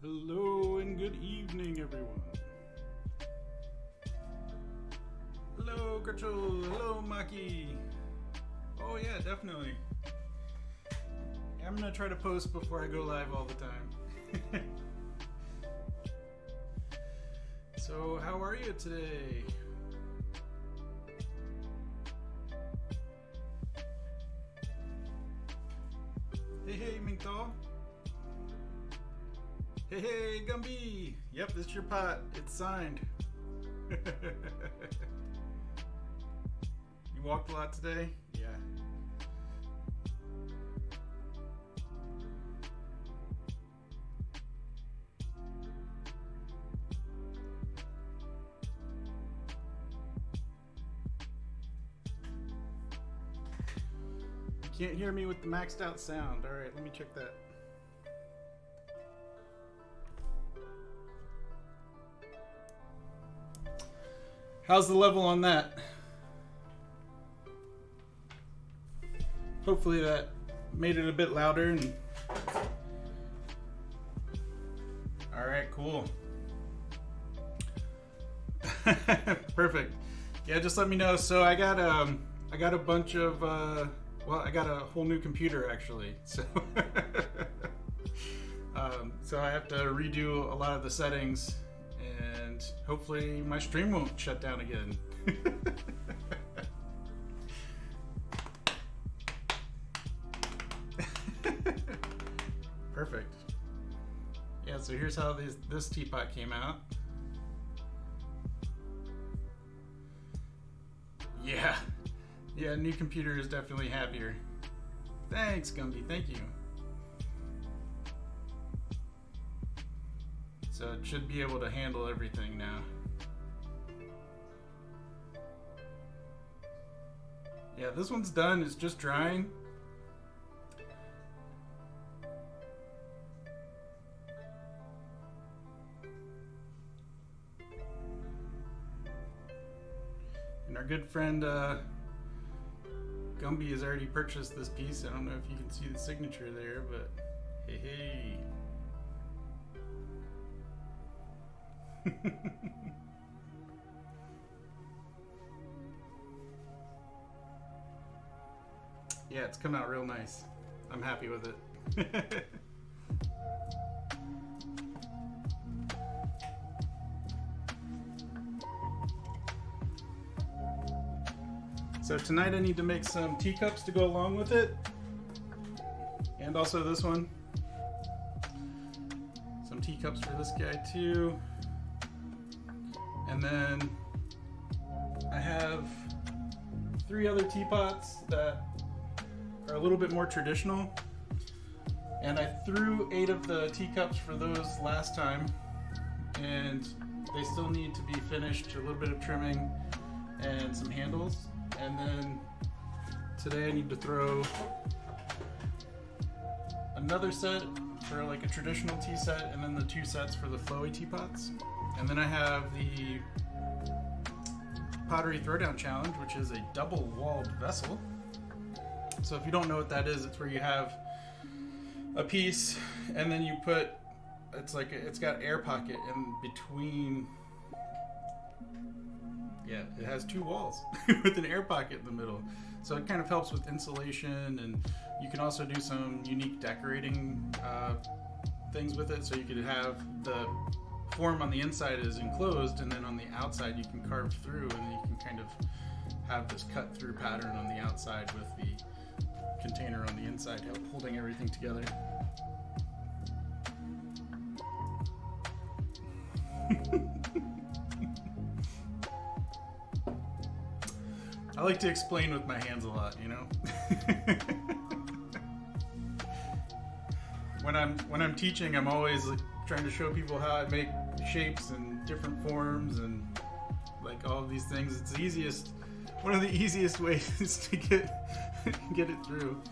Hello and good evening, everyone. Hello, Gretchel. Hello, Maki. Oh yeah, definitely. I'm gonna try to post before I go live all the time. So, how are you today? Hey, Minto. Hey, Gumby! Yep, this is your pot. It's signed. You walked a lot today? Yeah. You can't hear me with the maxed out sound. Alright, let me check that. How's the level on that? Hopefully that made it a bit louder. And all right, cool. Perfect. Yeah, just let me know. So I got a bunch of well, I got a whole new computer actually. So so I have to redo a lot of the settings. And hopefully my stream won't shut down again. Perfect. Yeah, so here's how this teapot came out. Yeah. Yeah, new computer is definitely happier. Thanks, Gumby. Thank you. So it should be able to handle everything now. Yeah, this one's done. It's just drying. And our good friend Gumby has already purchased this piece. I don't know if you can see the signature there, but hey. Yeah, it's come out real nice. I'm happy with it. So tonight I need to make some teacups to go along with it. And also this one. Some teacups for this guy too. And then I have 3 other teapots that are a little bit more traditional. And I threw 8 of the teacups for those last time. And they still need to be finished, a little bit of trimming and some handles. And then today I need to throw another set for like a traditional tea set, and then the 2 sets for the flowy teapots. And then I have the Pottery Throw Down challenge, which is a double-walled vessel. So if you don't know what that is, it's where you have a piece, and then you put, it's got air pocket in between. Yeah, it has 2 walls with an air pocket in the middle. So it kind of helps with insulation, and you can also do some unique decorating things with it. So you could have the form on the inside is enclosed, and then on the outside you can carve through, and then you can kind of have this cut through pattern on the outside with the container on the inside holding everything together. I like to explain with my hands a lot, you know? When I'm teaching, I'm always like trying to show people how I make shapes and different forms and like all of these things. It's one of the easiest ways to get it through.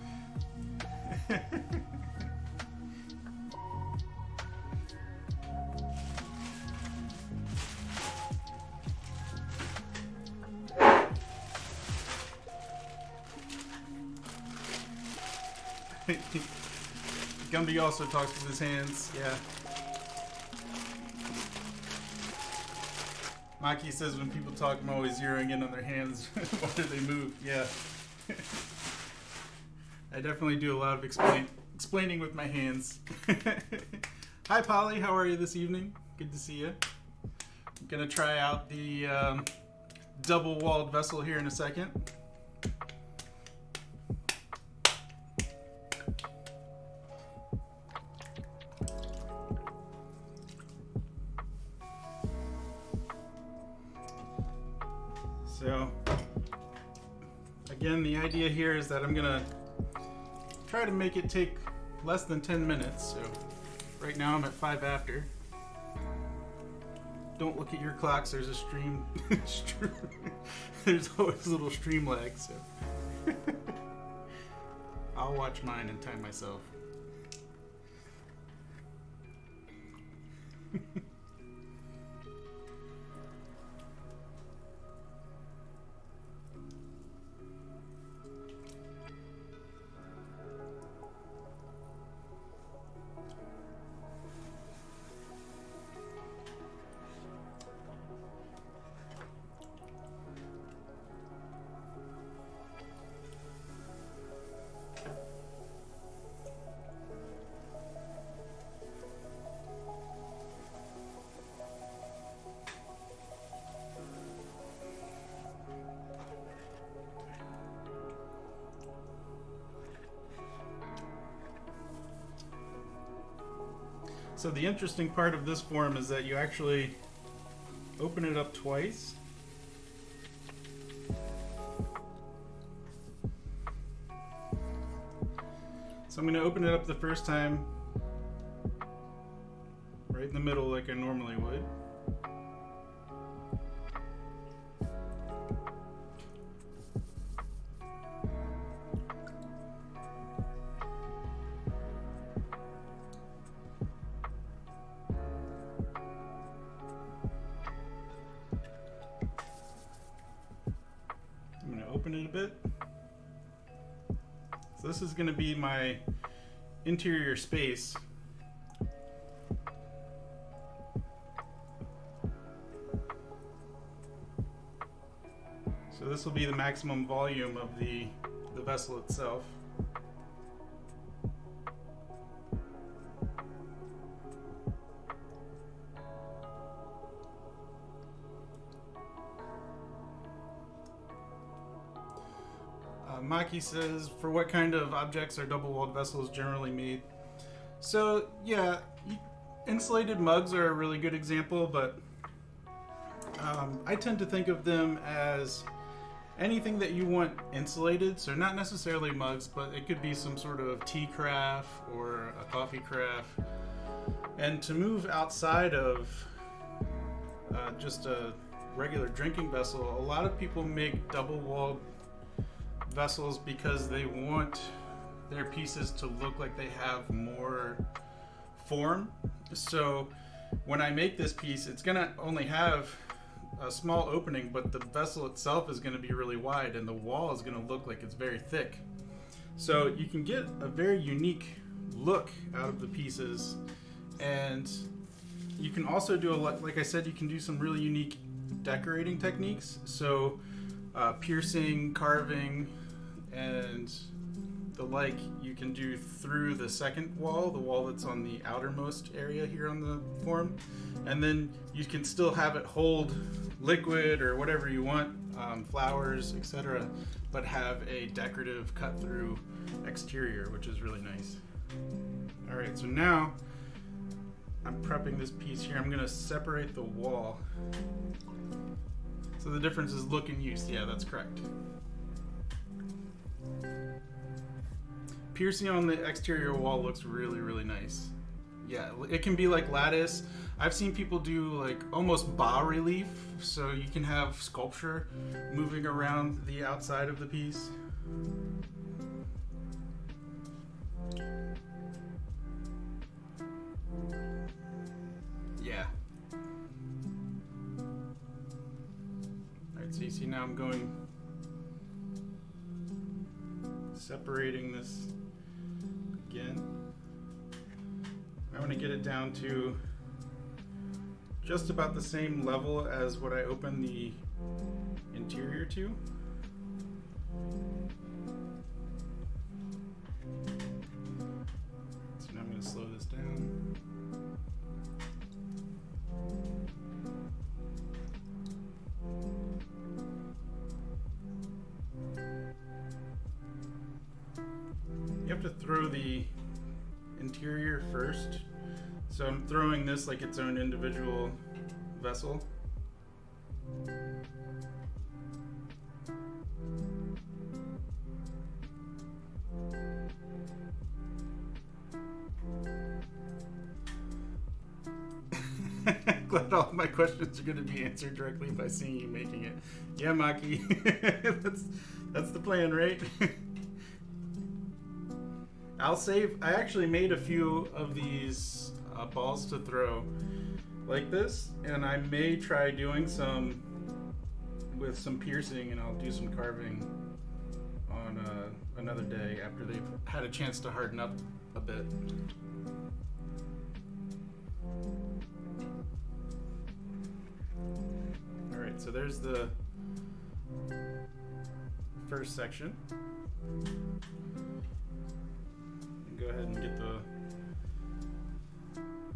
Gumby also talks with his hands, yeah. Maki says when people talk, I'm always zeroing in on their hands. Whether they move. Yeah. I definitely do a lot of explaining with my hands. Hi, Polly. How are you this evening? Good to see you. I'm going to try out the double-walled vessel here in a second. So, again, the idea here is that I'm going to try to make it take less than 10 minutes. So, right now I'm at 5 after. Don't look at your clocks, there's a stream. There's always a little stream lag, so. I'll watch mine and time myself. So the interesting part of this form is that you actually open it up twice. So I'm going to open it up the first time right in the middle like I normally would. Open it a bit. So this is going to be my interior space. So this will be the maximum volume of the vessel itself. Maki says, for what kind of objects are double-walled vessels generally made? So, yeah, insulated mugs are a really good example, but I tend to think of them as anything that you want insulated. So not necessarily mugs, but it could be some sort of tea carafe or a coffee carafe. And to move outside of just a regular drinking vessel, a lot of people make double-walled vessels because they want their pieces to look like they have more form. So when I make this piece, it's gonna only have a small opening, but the vessel itself is gonna be really wide and the wall is gonna look like it's very thick. So you can get a very unique look out of the pieces, and you can also do a lot, like I said, you can do some really unique decorating techniques. So piercing, carving, and the like you can do through the second wall, the wall that's on the outermost area here on the form, and then you can still have it hold liquid or whatever you want, flowers, etc., but have a decorative cut through exterior, which is really nice. Alright, so now I'm prepping this piece here. I'm going to separate the wall. So the difference is look and use. Yeah, that's correct. Piercing on the exterior wall looks really, really nice. Yeah, it can be like lattice. I've seen people do like almost bas relief, so you can have sculpture moving around the outside of the piece. Yeah. Alright, so you see now I'm going, separating this again. I want to get it down to just about the same level as what I opened the interior to. So now I'm going to slow this down. You have to throw the interior first. So I'm throwing this like its own individual vessel. Glad all of my questions are going to be answered directly by seeing you making it. Yeah, Maki. that's the plan, right? I'll save. I actually made a few of these balls to throw like this, and I may try doing some with some piercing, and I'll do some carving on another day after they've had a chance to harden up a bit. Alright, so there's the first section. Go ahead and get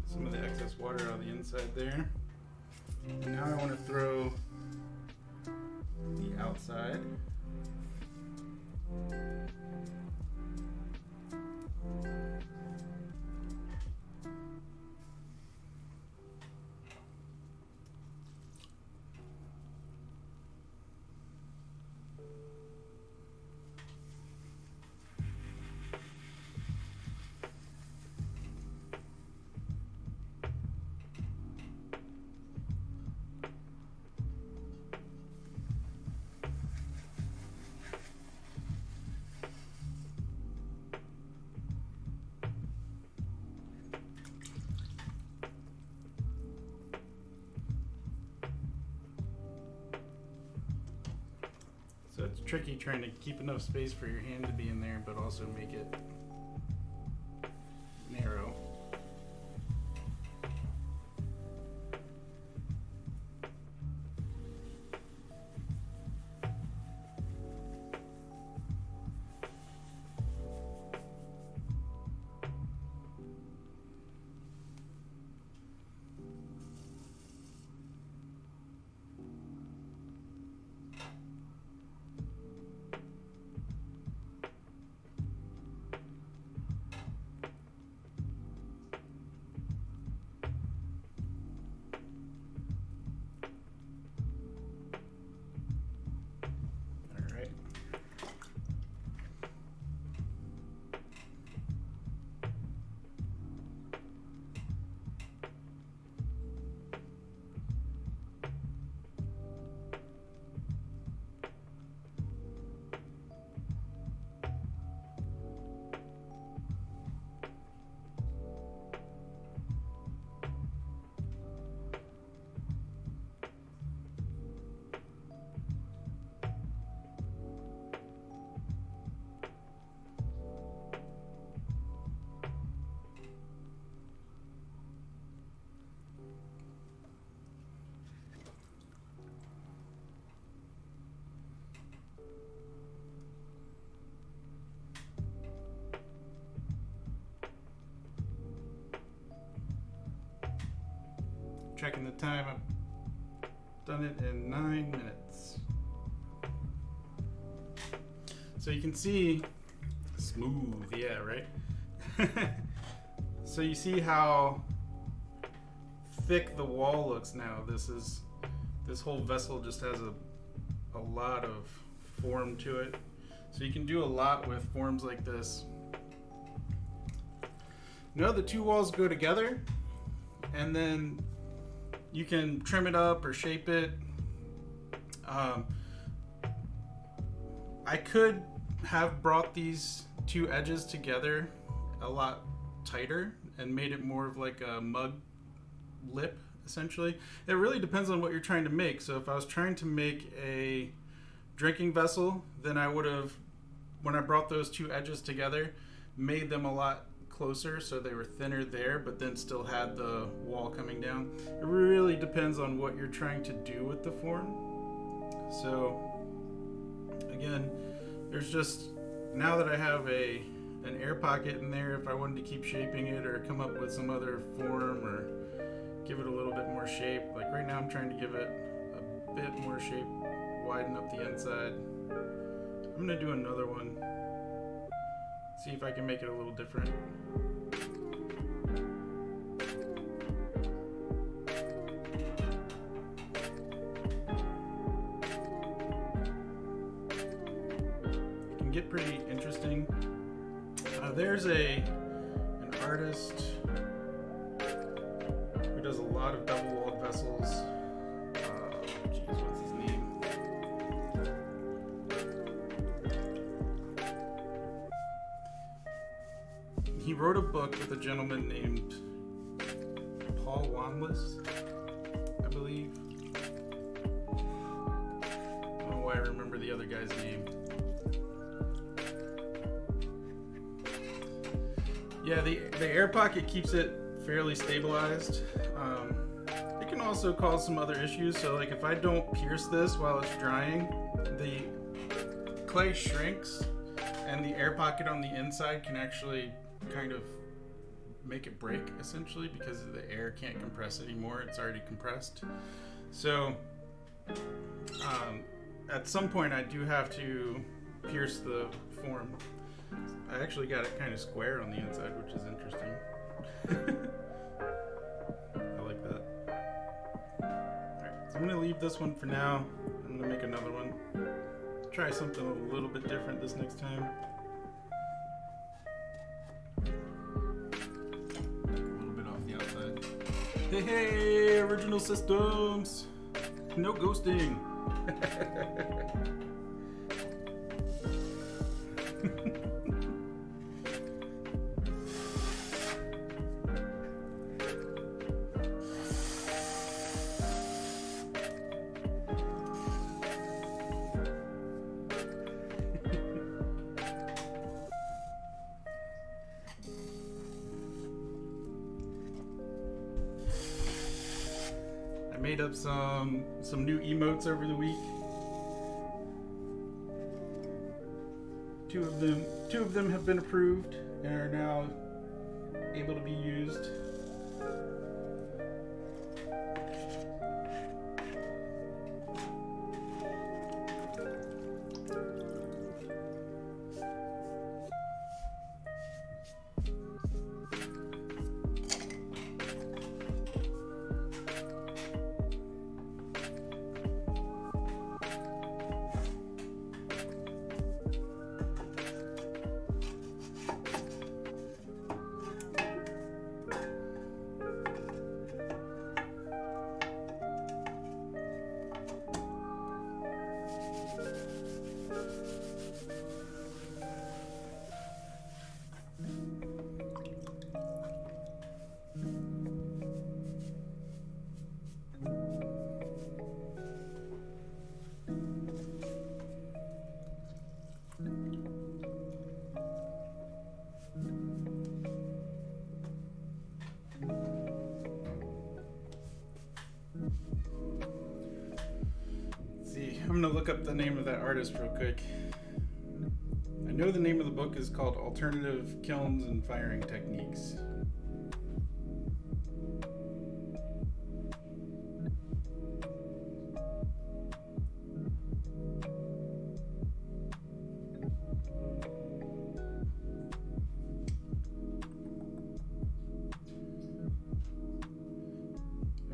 some of the excess water out of the inside there. And now I want to throw the outside. So it's tricky trying to keep enough space for your hand to be in there, but also make it narrow. Checking the time, I've done it in 9 minutes. So you can see, smooth, yeah, right? So you see how thick the wall looks now. This whole vessel just has a lot of form to it. So you can do a lot with forms like this. Now the two walls go together, and then you can trim it up or shape it. I could have brought these two edges together a lot tighter and made it more of like a mug lip, essentially. It really depends on what you're trying to make. So if I was trying to make a drinking vessel, then I would have, when I brought those two edges together, made them a lot closer, so they were thinner there, but then still had the wall coming down. It really depends on what you're trying to do with the form. So again, there's just, now that I have an air pocket in there, if I wanted to keep shaping it or come up with some other form or give it a little bit more shape, like right now I'm trying to give it a bit more shape, widen up the inside. I'm gonna do another one, see if I can make it a little different. It can get pretty interesting. There's an artist who does a lot of double-walled vessels. Geez, what's his name? He wrote a book with a gentleman named Paul Wanless, I believe. I don't know why I remember the other guy's name. Yeah, the air pocket keeps it fairly stabilized. It can also cause some other issues. So like if I don't pierce this while it's drying, the clay shrinks and the air pocket on the inside can actually kind of make it break essentially because the air can't compress anymore. It's already compressed. So at some point I do have to pierce the form. I actually got it kind of square on the inside, which is interesting. I like that. Alright, so I'm going to leave this one for now. I'm going to make another one. Try something a little bit different this next time. A little bit off the outside. Hey, original systems! No ghosting! I made up some new emotes over the week. Two of them have been approved and are now able to be used. I'm gonna look up the name of that artist real quick. I know the name of the book is called Alternative Kilns and Firing Techniques.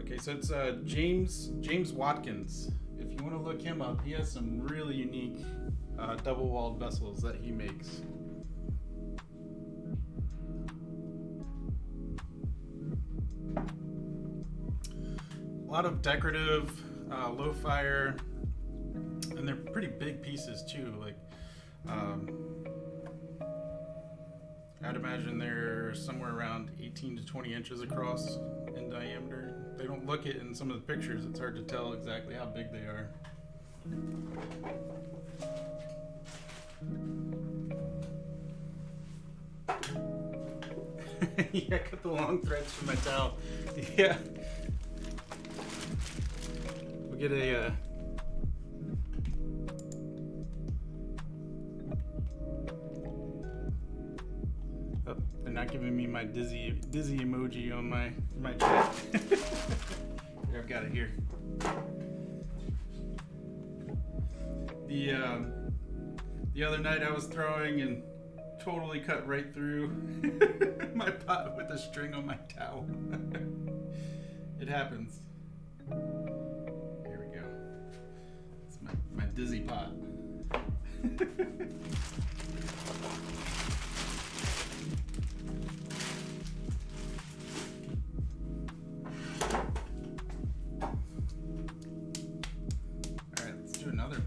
Okay, so it's James Watkins. If you want to look him up, he has some really unique double-walled vessels that he makes. A lot of decorative, low fire, and they're pretty big pieces too. Like, I'd imagine they're somewhere around 18 to 20 inches across in diameter. They don't look it in some of the pictures. It's hard to tell exactly how big they are. Yeah, I cut the long threads from my towel. Yeah. We'll get a oh, they're not giving me my dizzy emoji on my chat. Here, I've got it here. The other night I was throwing and totally cut right through my pot with a string on my towel. It happens. Here we go. It's my dizzy pot. Alright, let's do another.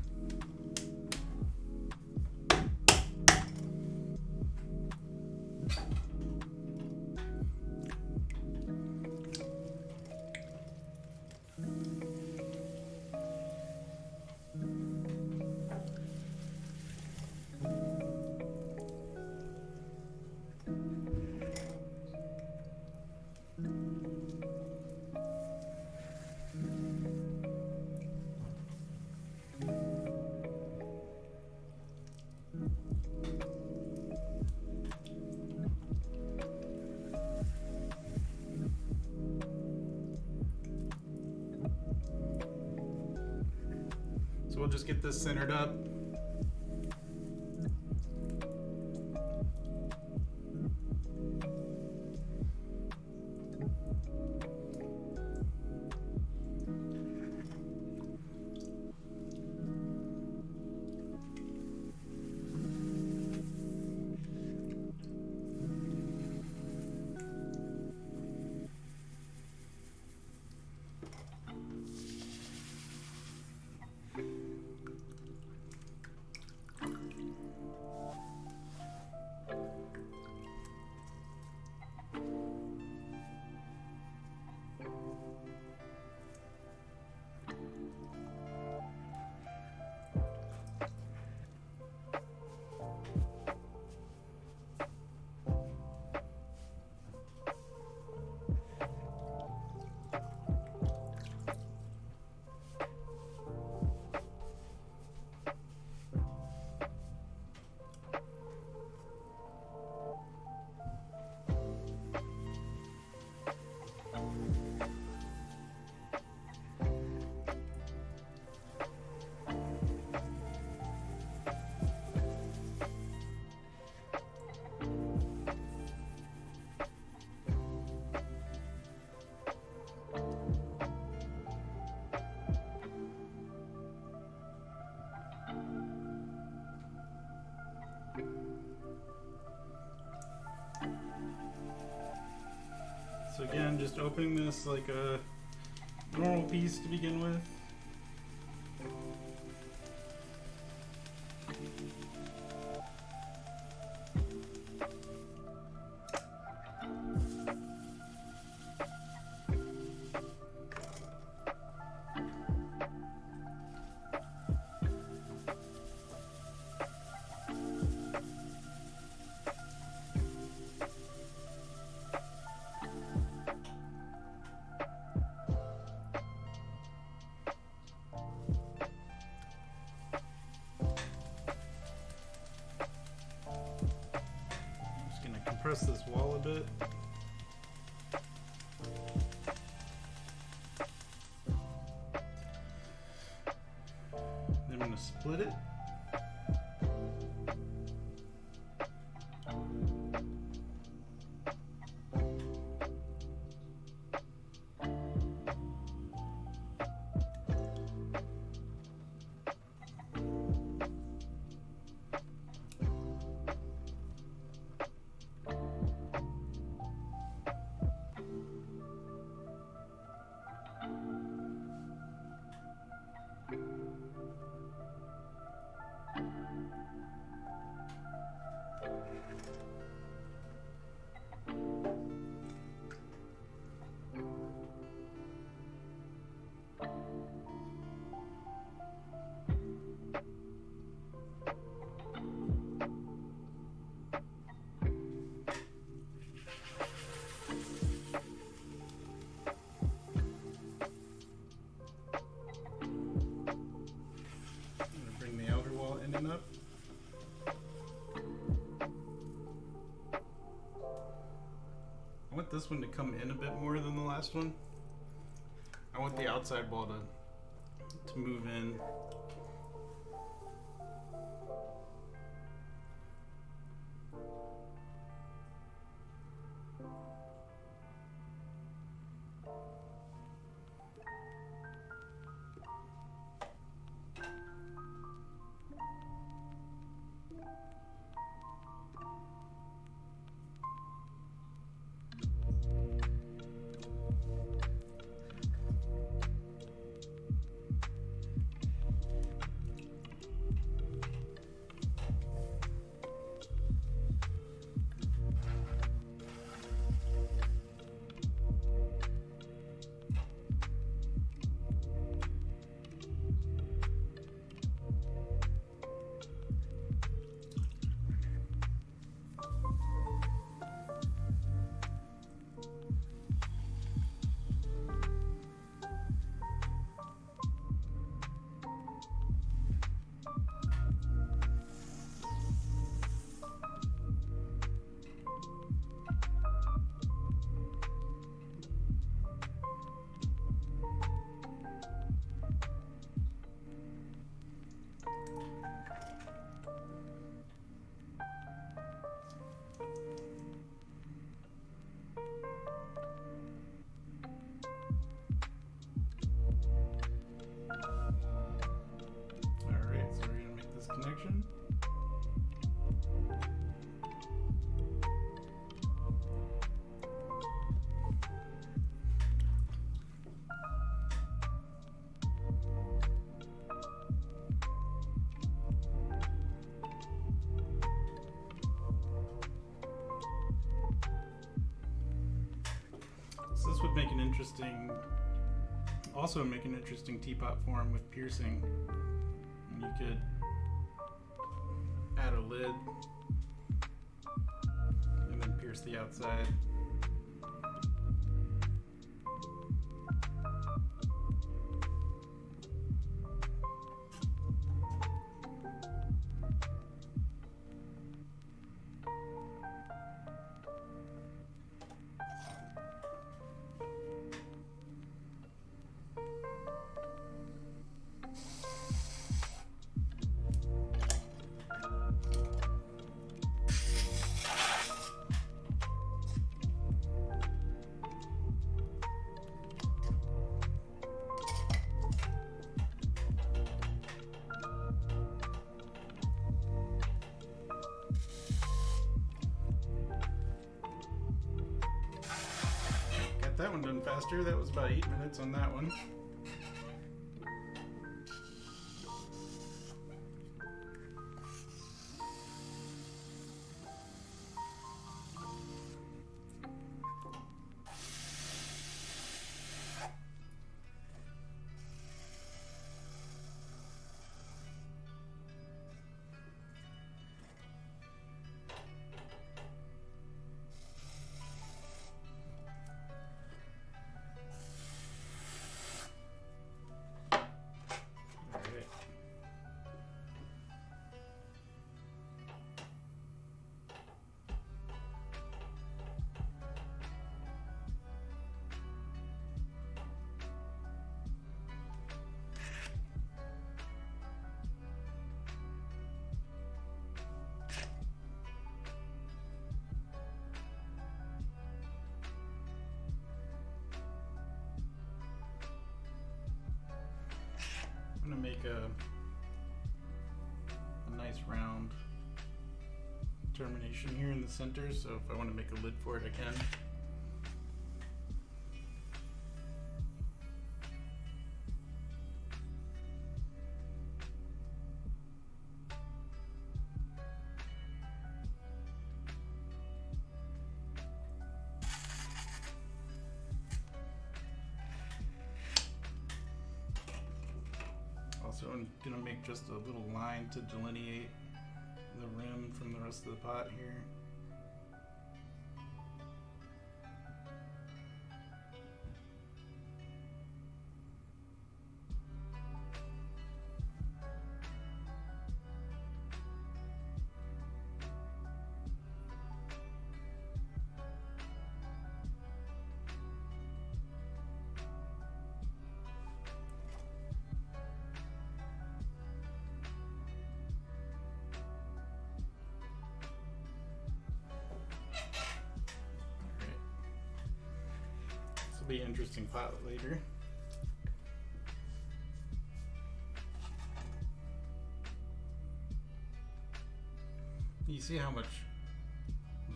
So we'll just get this centered up. So again, just opening this like a normal piece to begin with. Press this wall a bit. Then I'm going to split it. enough. I want this one to come in a bit more than the last one. I want the outside wall to move in. Connection. So this would make an interesting, also make an interesting teapot form with piercing. And you could add a lid and then pierce the outside. That one done faster. That was about 8 minutes on that one. I'm going to make a nice round termination here in the center, so if I want to make a lid for it, I can. So I'm going to make just a little line to delineate the rim from the rest of the pot here. It'll be an interesting pot later. You see how much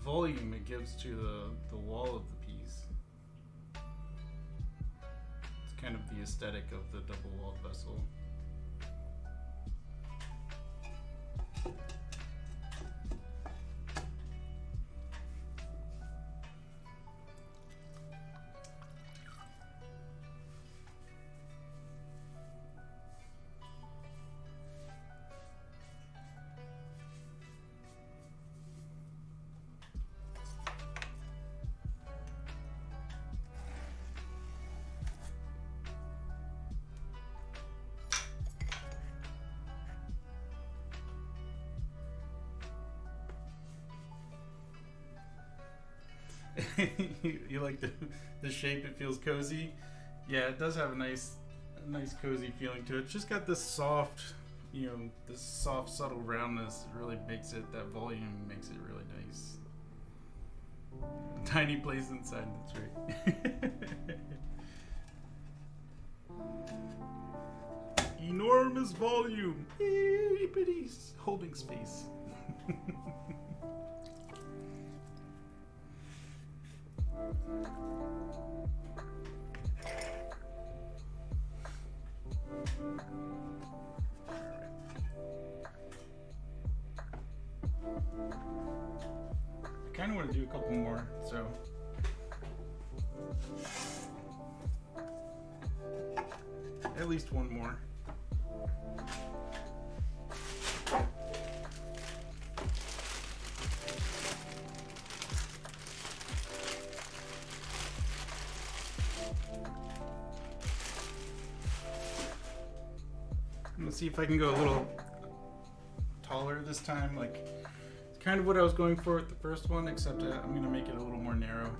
volume it gives to the wall of the piece. It's kind of the aesthetic of the double-walled vessel. You like the shape? It feels cozy. Yeah, it does have a nice cozy feeling to it. It's just got this soft, this soft subtle roundness. It really makes it, that volume makes it really nice. Tiny place inside, that's right. Enormous volume, itty bitty holding space. I kind of want to do a couple more, so at least one more. I'm gonna see if I can go a little taller this time. Like, it's kind of what I was going for with the first one, except I'm gonna make it a little more narrow.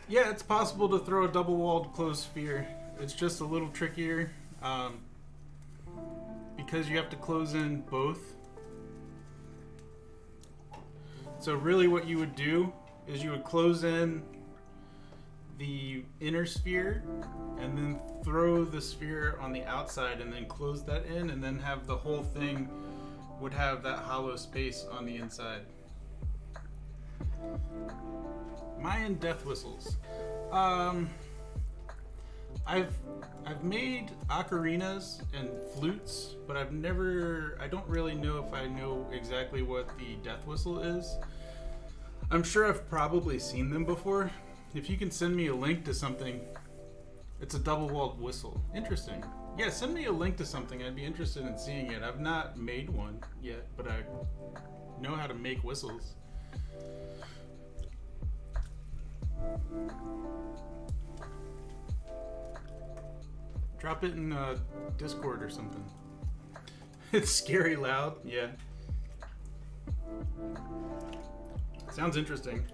Yeah, it's possible to throw a double-walled closed sphere. It's just a little trickier because you have to close in both. So really what you would do is you would close in the inner sphere and then throw the sphere on the outside and then close that in, and then have the whole thing would have that hollow space on the inside. Mayan death whistles. I've made ocarinas and flutes, but I don't really know if I know exactly what the death whistle is. I'm sure I've probably seen them before. If you can send me a link to something, it's a double-walled whistle. Interesting. Yeah, send me a link to something. I'd be interested in seeing it. I've not made one yet, but I know how to make whistles. Drop it in Discord or something. It's scary loud. Yeah. Sounds interesting.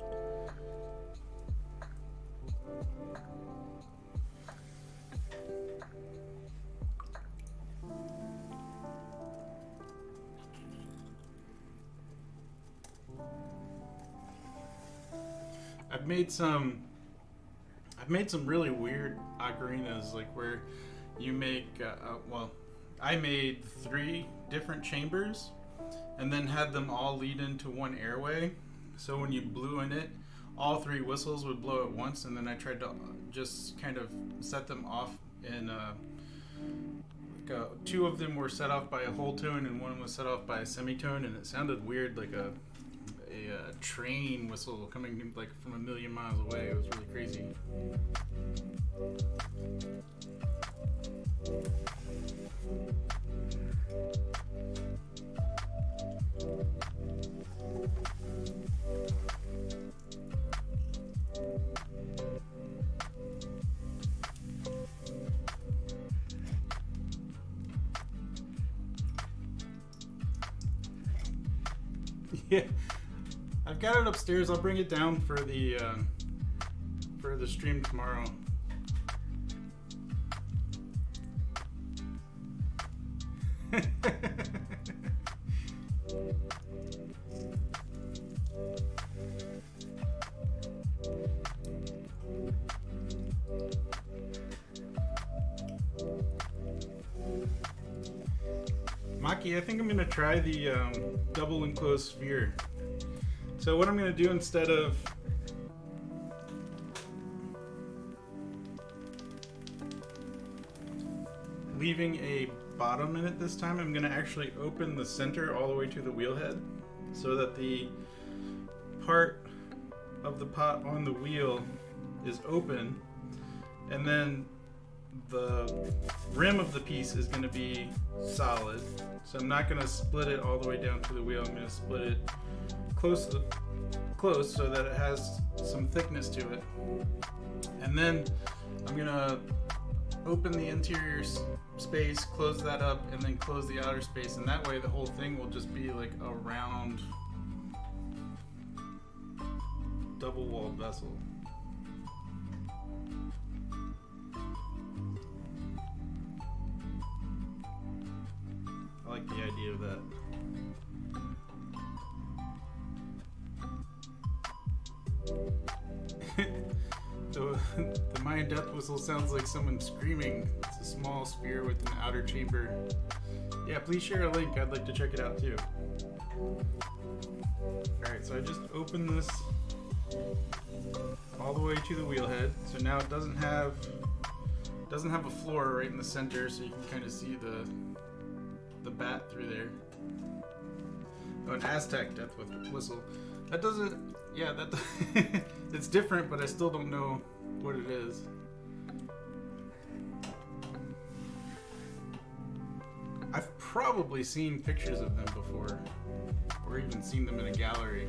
I've made some really weird ocarinas, like where you make I made 3 different chambers and then had them all lead into one airway, so when you blew in it, all 3 whistles would blow at once, and then I tried to just kind of set them off in 2 of them were set off by a whole tone and 1 was set off by a semitone, and it sounded weird, like a train whistle coming like from a million miles away. It was really crazy. Yeah, I've got it upstairs. I'll bring it down for the stream tomorrow. Maki, I think I'm gonna try the double enclosed sphere. So what I'm gonna do instead of leaving a bottom in it this time, I'm gonna actually open the center all the way to the wheel head so that the part of the pot on the wheel is open, and then the rim of the piece is going to be solid. So I'm not going to split it all the way down to the wheel. I'm going to split it close so that it has some thickness to it. And then I'm going to open the interior space, close that up, and then close the outer space. And that way the whole thing will just be like a round double-walled vessel. I like the idea of that. The Mayan death whistle sounds like someone screaming. It's a small sphere with an outer chamber. Yeah, please share a link. I'd like to check it out too. Alright, so I just opened this all the way to the wheel head. So now it doesn't have a floor right in the center, so you can kind of see the bat through there. Oh, an Aztec death whistle. That doesn't, yeah, that it's different, but I still don't know what it is. I've probably seen pictures of them before, or even seen them in a gallery.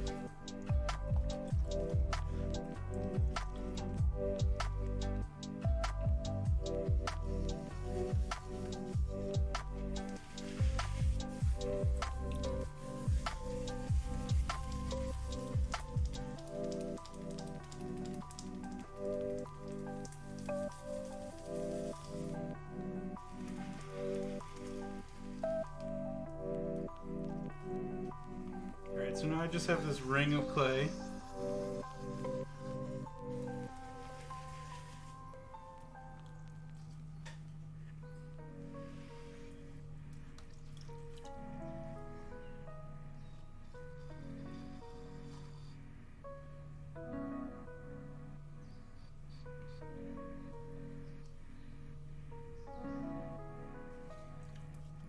So now I just have this ring of clay.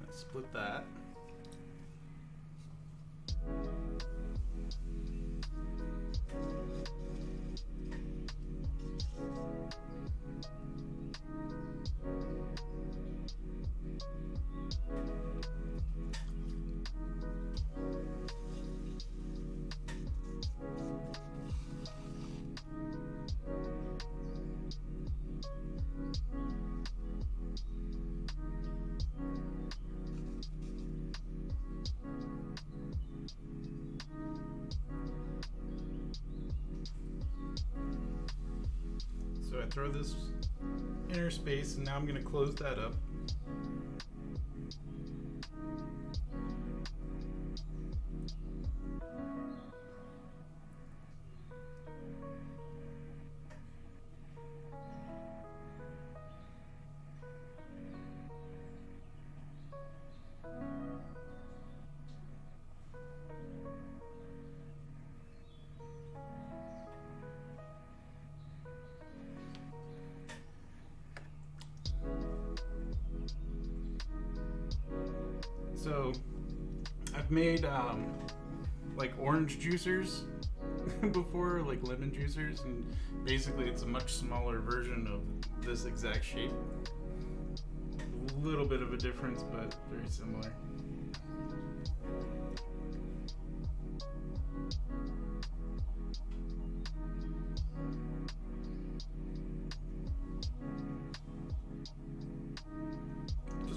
Let's split that. So I throw this inner space, and now I'm going to close that up. So I've made like orange juicers before, like lemon juicers, and basically it's a much smaller version of this exact shape. A little bit of a difference, but very similar.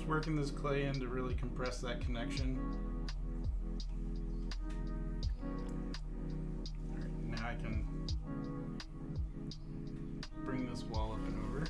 Working this clay in to really compress that connection. can bring this wall up and over.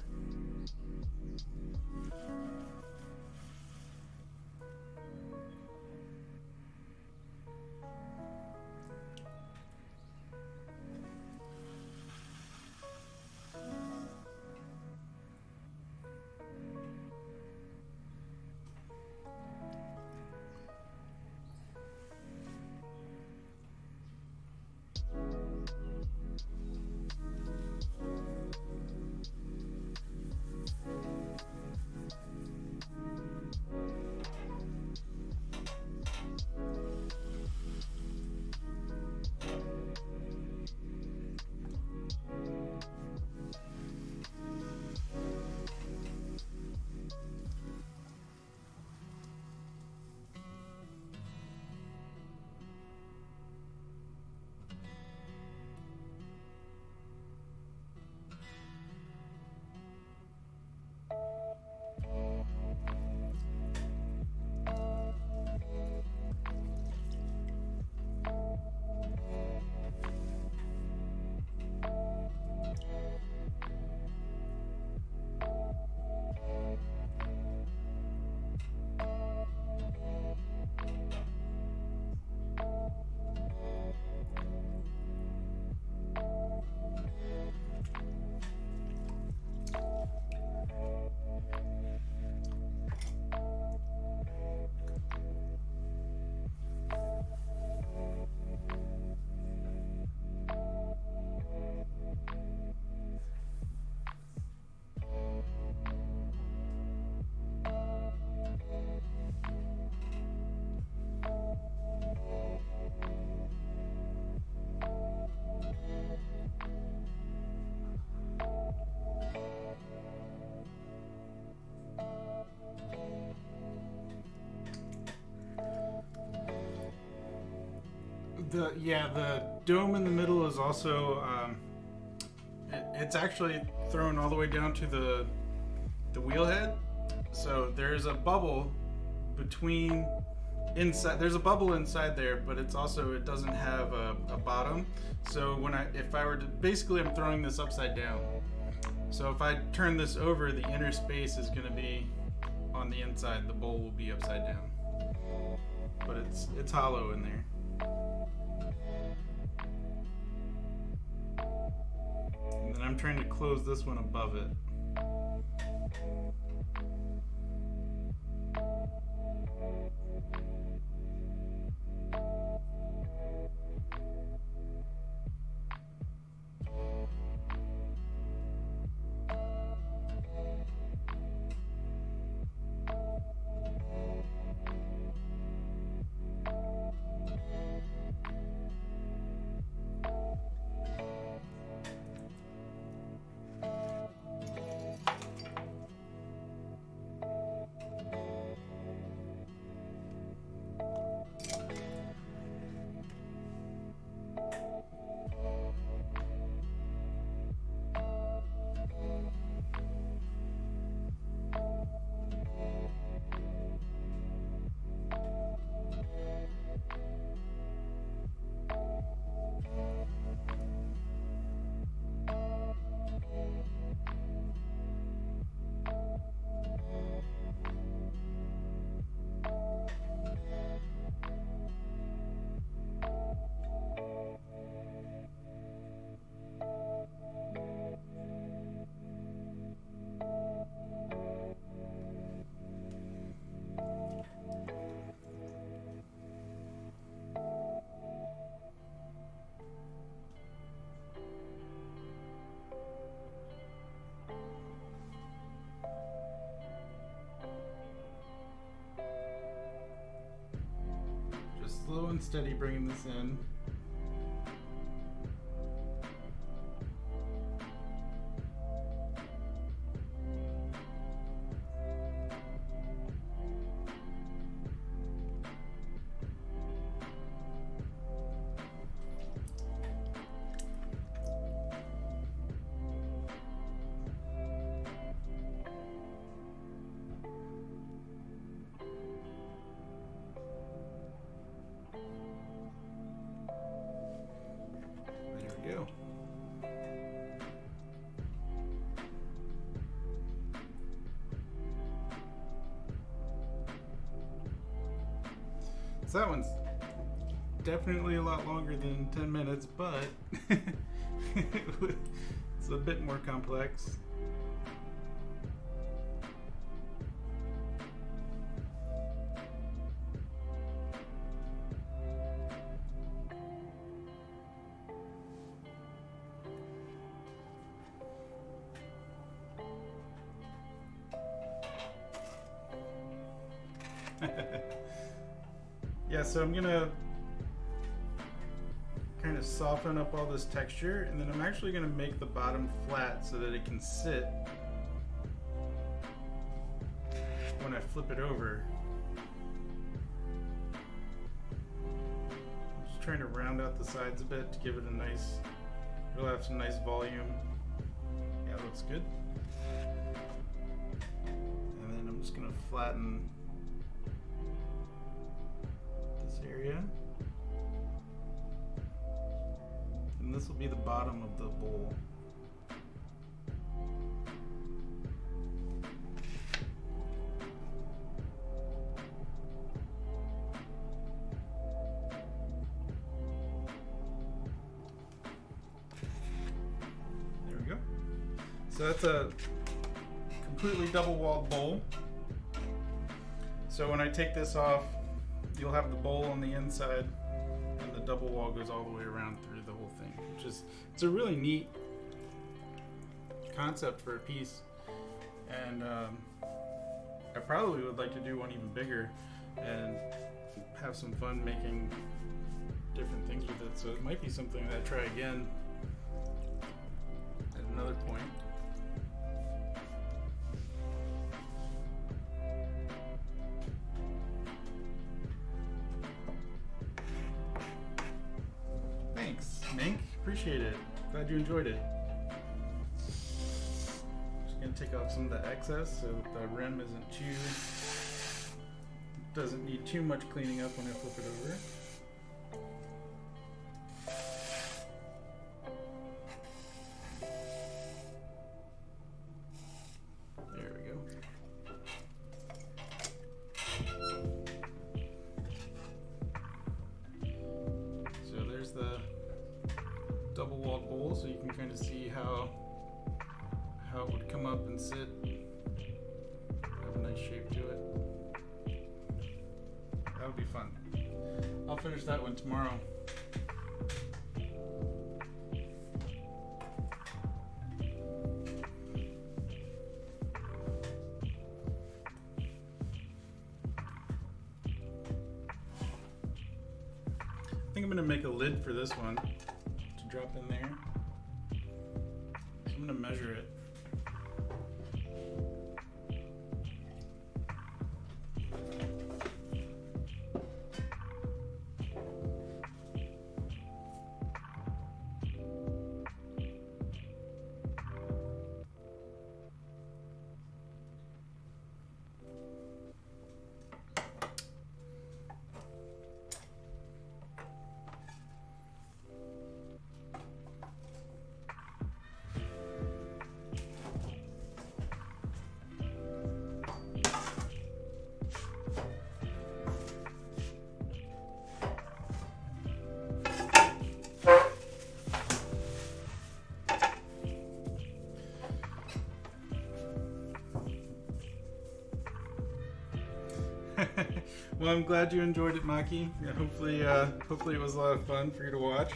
The dome in the middle is also it's actually thrown all the way down to the wheel head. So there's a bubble between inside. There's a bubble inside there, but it doesn't have a bottom. So if I were to, basically I'm throwing this upside down. So if I turn this over, the inner space is going to be on the inside. The bowl will be upside down, but it's hollow in there. And then I'm trying to close this one above it. Slow and steady bringing this in. So that one's definitely a lot longer than 10 minutes, but it's a bit more complex. Yeah, so I'm gonna kind of soften up all this texture, and then I'm actually gonna make the bottom flat so that it can sit when I flip it over. Just trying to round out the sides a bit to give it a nice, it'll have some nice volume. Yeah, looks good. And then I'm just gonna flatten this area. And this will be the bottom of the bowl. There we go. So that's a completely double-walled bowl. So when I take this off, you'll have the bowl on the inside, and the double wall goes all the way around through the whole thing, which is, it's a really neat concept for a piece. And I probably would like to do one even bigger and have some fun making different things with it. So it might be something that I try again at another point. Thanks, Mink. Appreciate it. Glad you enjoyed it. Just gonna take off some of the excess so the rim doesn't need too much cleaning up when I flip it over. There we go. So there's the double-walled bowl, so you can kind of see how it would come up and sit. Have a nice shape to it. That would be fun. I'll finish that one tomorrow. I think I'm going to make a lid for this one to drop in there. So I'm going to measure it. Well, I'm glad you enjoyed it, Maki. Yeah, hopefully it was a lot of fun for you to watch.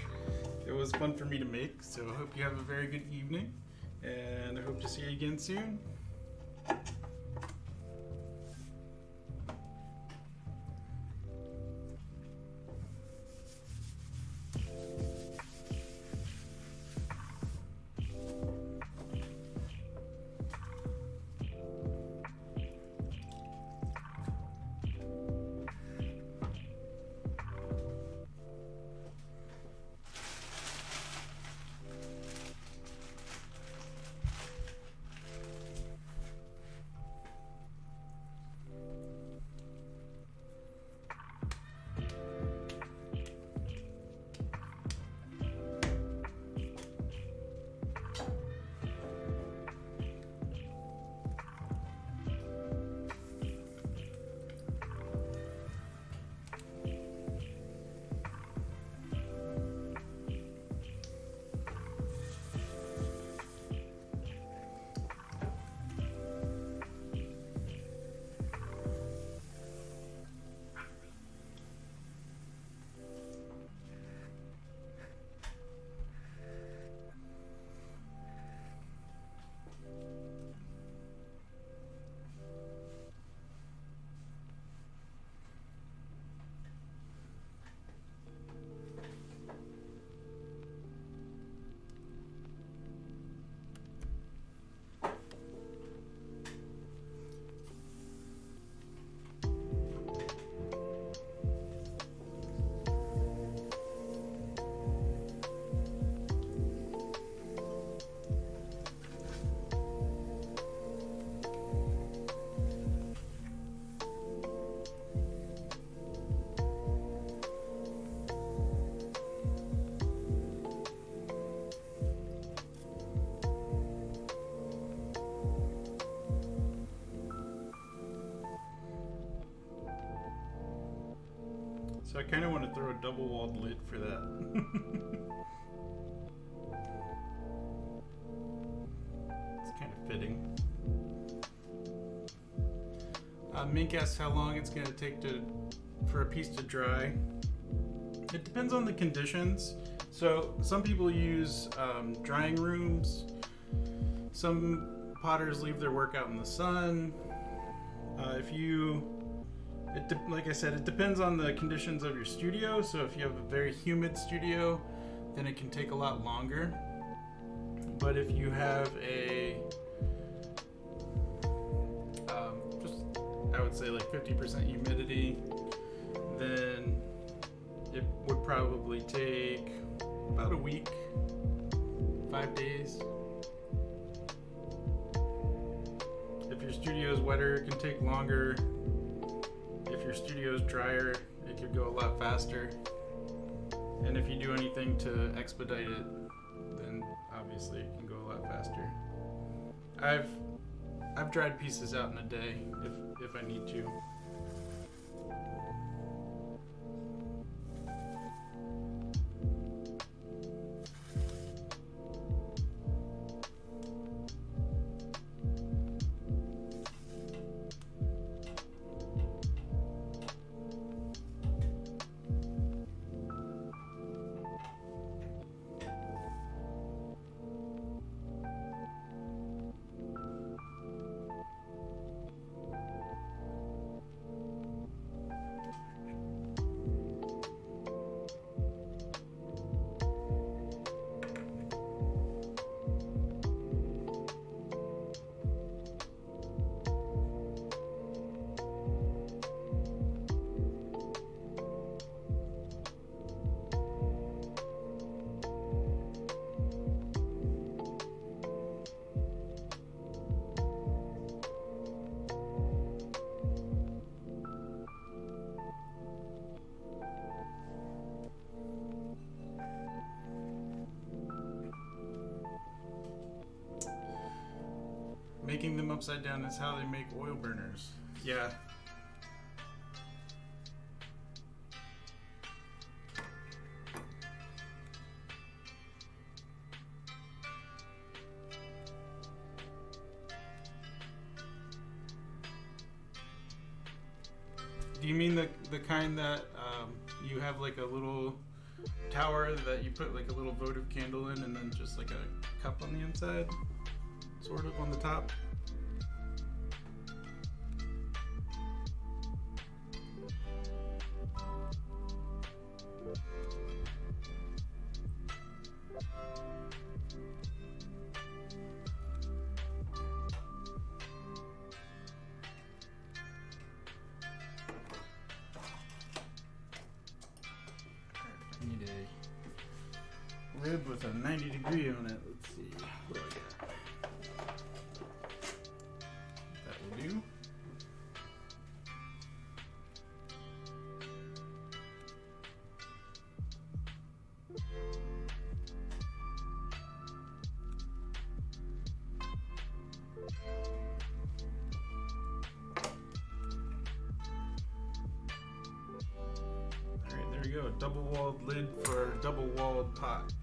It was fun for me to make, so I hope you have a very good evening, and I hope to see you again soon. kind of want to throw a double-walled lid for that. It's kind of fitting. Mink asks how long it's going to take for a piece to dry. It depends on the conditions. So some people use drying rooms. Some potters leave their work out in the sun. Like I said, it depends on the conditions of your studio. So if you have a very humid studio, then it can take a lot longer. But if you have I would say like 50% humidity, then it would probably take about a week, 5 days. If your studio is wetter, it can take longer. If your studio is drier, it could go a lot faster. And if you do anything to expedite it, then obviously it can go a lot faster. I've dried pieces out in a day if I need to. Making them upside down is how they make oil burners. Yeah. Do you mean the kind that you have like a little tower that you put like a little votive candle in and then just like a cup on the inside? Sort of on the top. I need a rib with a 90-degree on it. Let's see. What do I got? Do. All right, there we go. Double-walled lid for a double-walled pot.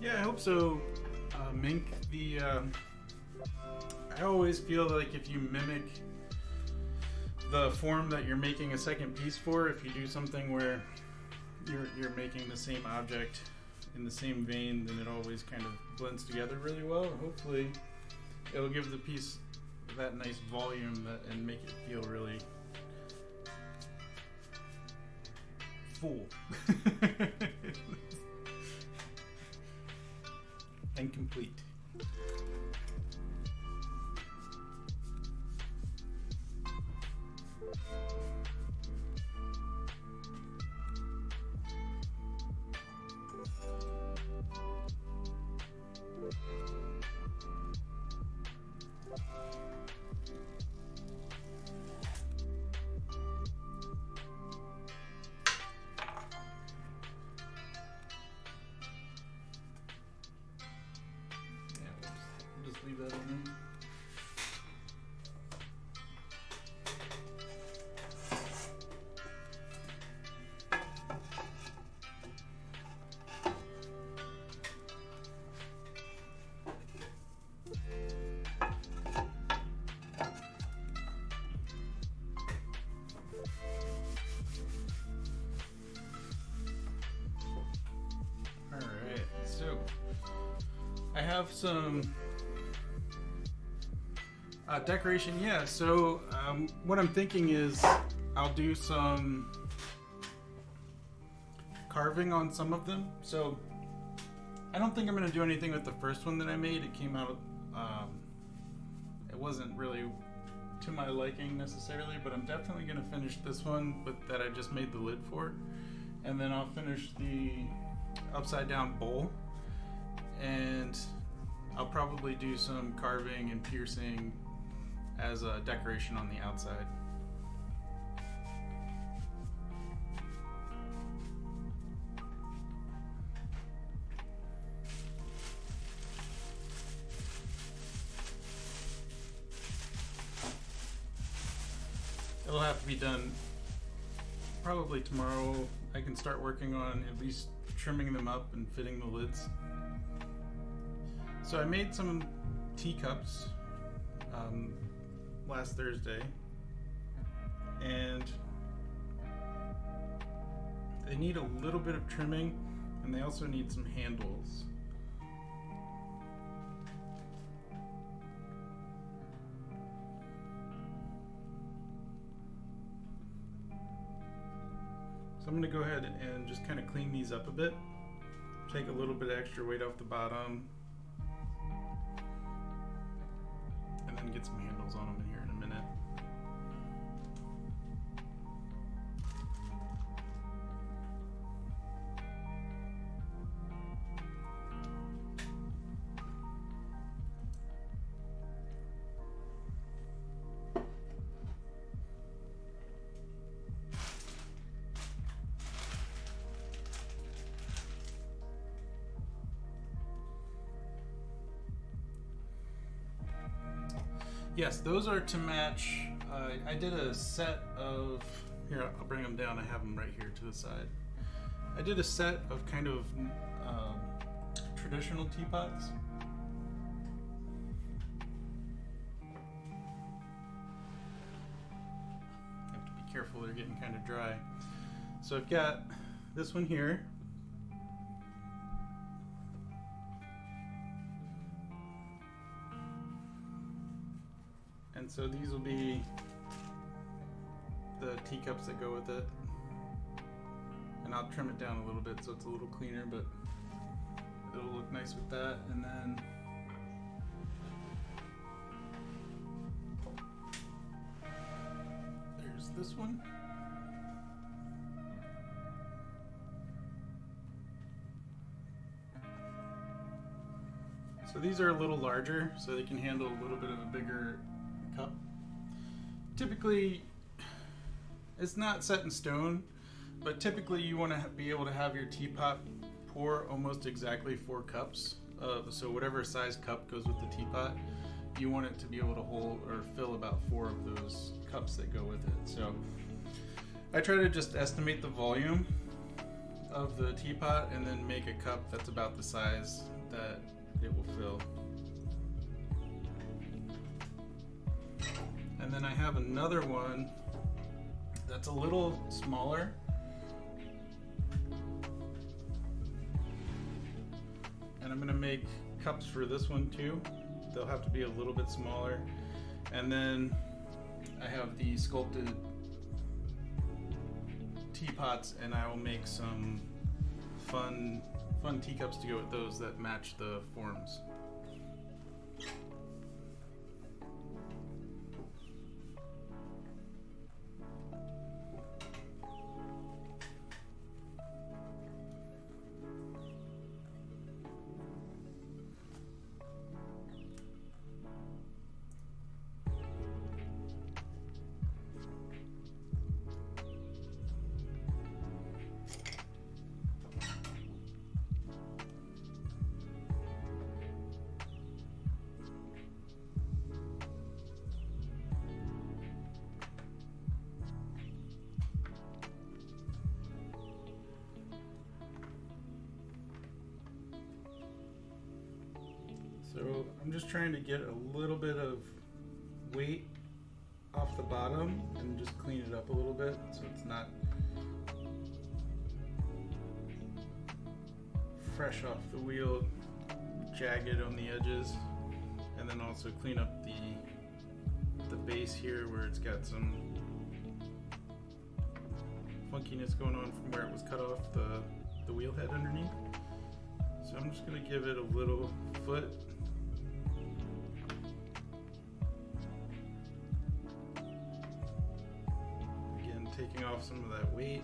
Yeah, I hope so, Mink. I always feel like if you mimic the form that you're making a second piece for, if you do something where you're making the same object in the same vein, then it always kind of blends together really well. Hopefully, it'll give the piece that nice volume and make it feel really full. and complete. Just leave that in there. All right, so I have some decoration. Yeah, so what I'm thinking is I'll do some carving on some of them. So I don't think I'm going to do anything with the first one that I made. It came out, it wasn't really to my liking necessarily, but I'm definitely going to finish this one that I just made the lid for. And then I'll finish the upside down bowl. And I'll probably do some carving and piercing as a decoration on the outside. It'll have to be done probably tomorrow. I can start working on at least trimming them up and fitting the lids. So I made some teacups last Thursday, and they need a little bit of trimming, and they also need some handles. So I'm going to go ahead and just kind of clean these up a bit, take a little bit of extra weight off the bottom, and then get some handles on them in here in a minute. Yes, those are to match. I did a set of, here, I'll bring them down. I have them right here to the side. I did a set of kind of traditional teapots. Have to be careful, they're getting kind of dry. So I've got this one here. And so these will be the teacups that go with it. And I'll trim it down a little bit so it's a little cleaner, but it'll look nice with that. And then there's this one. So these are a little larger, so they can handle a little bit of a bigger cup. Typically, it's not set in stone, but typically you want to be able to have your teapot pour almost exactly 4 cups. So whatever size cup goes with the teapot, you want it to be able to hold or fill about 4 of those cups that go with it. So I try to just estimate the volume of the teapot and then make a cup that's about the size that it will fill. And then I have another one that's a little smaller. And I'm going to make cups for this one too. They'll have to be a little bit smaller. And then I have the sculpted teapots, and I will make some fun fun teacups to go with those that match the forms. So I'm just trying to get a little bit of weight off the bottom and just clean it up a little bit so it's not fresh off the wheel, jagged on the edges, and then also clean up the base here where it's got some funkiness going on from where it was cut off the wheel head underneath. So I'm just going to give it a little foot. Again, taking off some of that weight.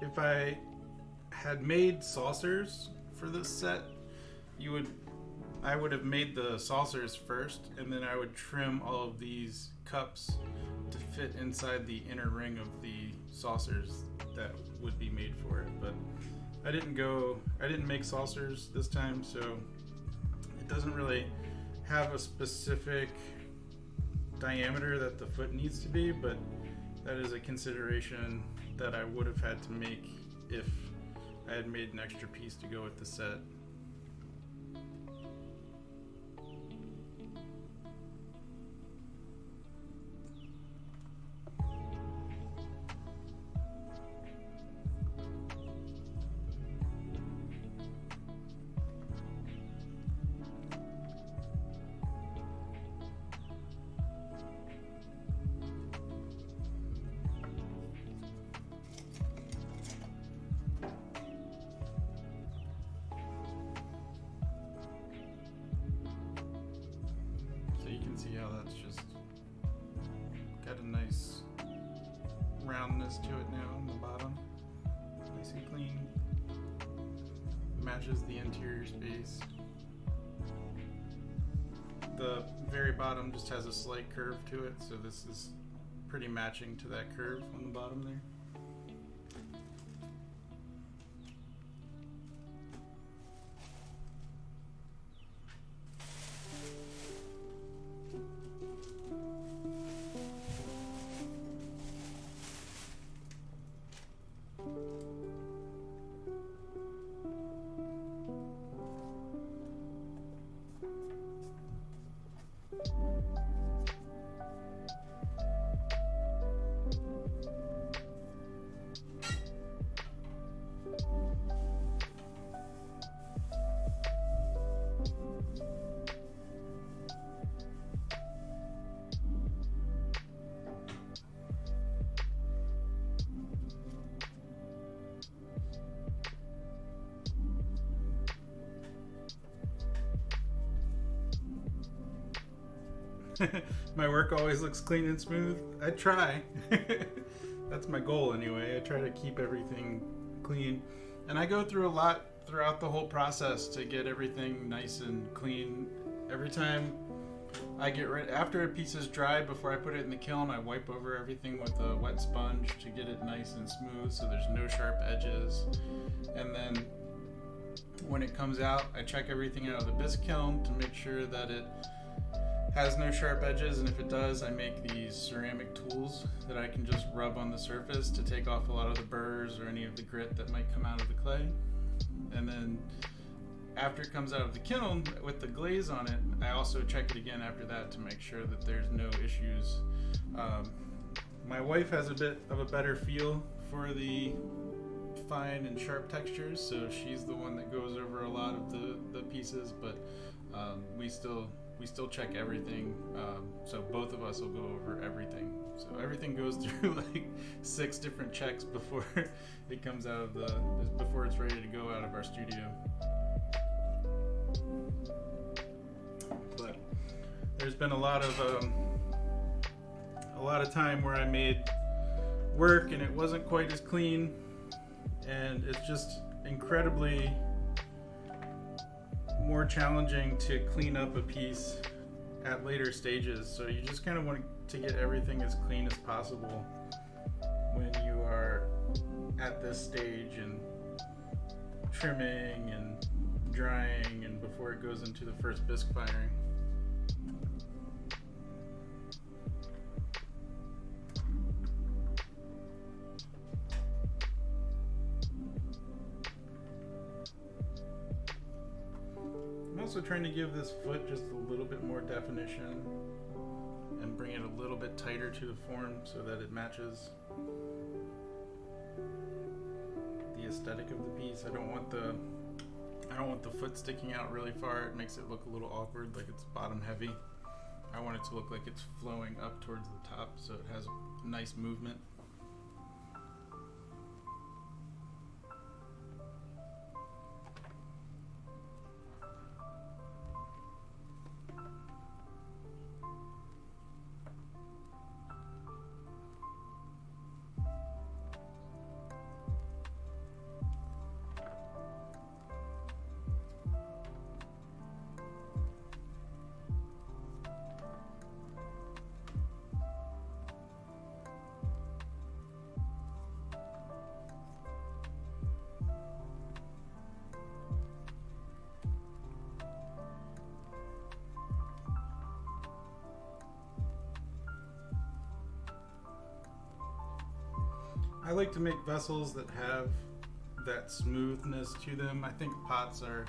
If I had made saucers for this set, I would have made the saucers first, and then I would trim all of these cups to fit inside the inner ring of the saucers that would be made for it. But I didn't make saucers this time, so it doesn't really have a specific diameter that the foot needs to be, but that is a consideration that I would have had to make if I had made an extra piece to go with the set. See how that's just got a nice roundness to it now on the bottom. Nice and clean. Matches the interior space. The very bottom just has a slight curve to it, so this is pretty matching to that curve on the bottom there. My work always looks clean and smooth. I try. That's my goal anyway. I try to keep everything clean. And I go through a lot throughout the whole process to get everything nice and clean. Every time I get ready, after a piece is dry, before I put it in the kiln, I wipe over everything with a wet sponge to get it nice and smooth so there's no sharp edges. And then when it comes out, I check everything out of the bisque kiln to make sure that it has no sharp edges, and if it does, I make these ceramic tools that I can just rub on the surface to take off a lot of the burrs or any of the grit that might come out of the clay. And then after it comes out of the kiln with the glaze on it, I also check it again after that to make sure that there's no issues. My wife has a bit of a better feel for the fine and sharp textures, so she's the one that goes over a lot of the pieces, but we still check everything, so both of us will go over everything. So everything goes through like 6 different checks before it comes out of before it's ready to go out of our studio. But there's been a lot of time where I made work and it wasn't quite as clean, and it's just incredibly more challenging to clean up a piece at later stages. So you just kind of want to get everything as clean as possible when you are at this stage and trimming and drying and before it goes into the first bisque firing. Also trying to give this foot just a little bit more definition and bring it a little bit tighter to the form so that it matches the aesthetic of the piece. I don't want the foot sticking out really far. It makes it look a little awkward, like it's bottom heavy. I want it to look like it's flowing up towards the top so it has nice movement. I like to make vessels that have that smoothness to them. I think pots are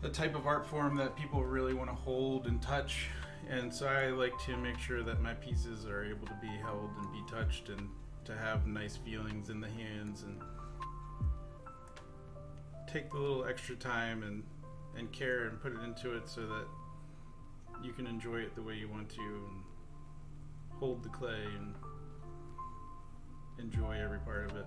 the type of art form that people really want to hold and touch, and so I like to make sure that my pieces are able to be held and be touched and to have nice feelings in the hands, and take the little extra time and care and put it into it so that you can enjoy it the way you want to and hold the clay and enjoy every part of it.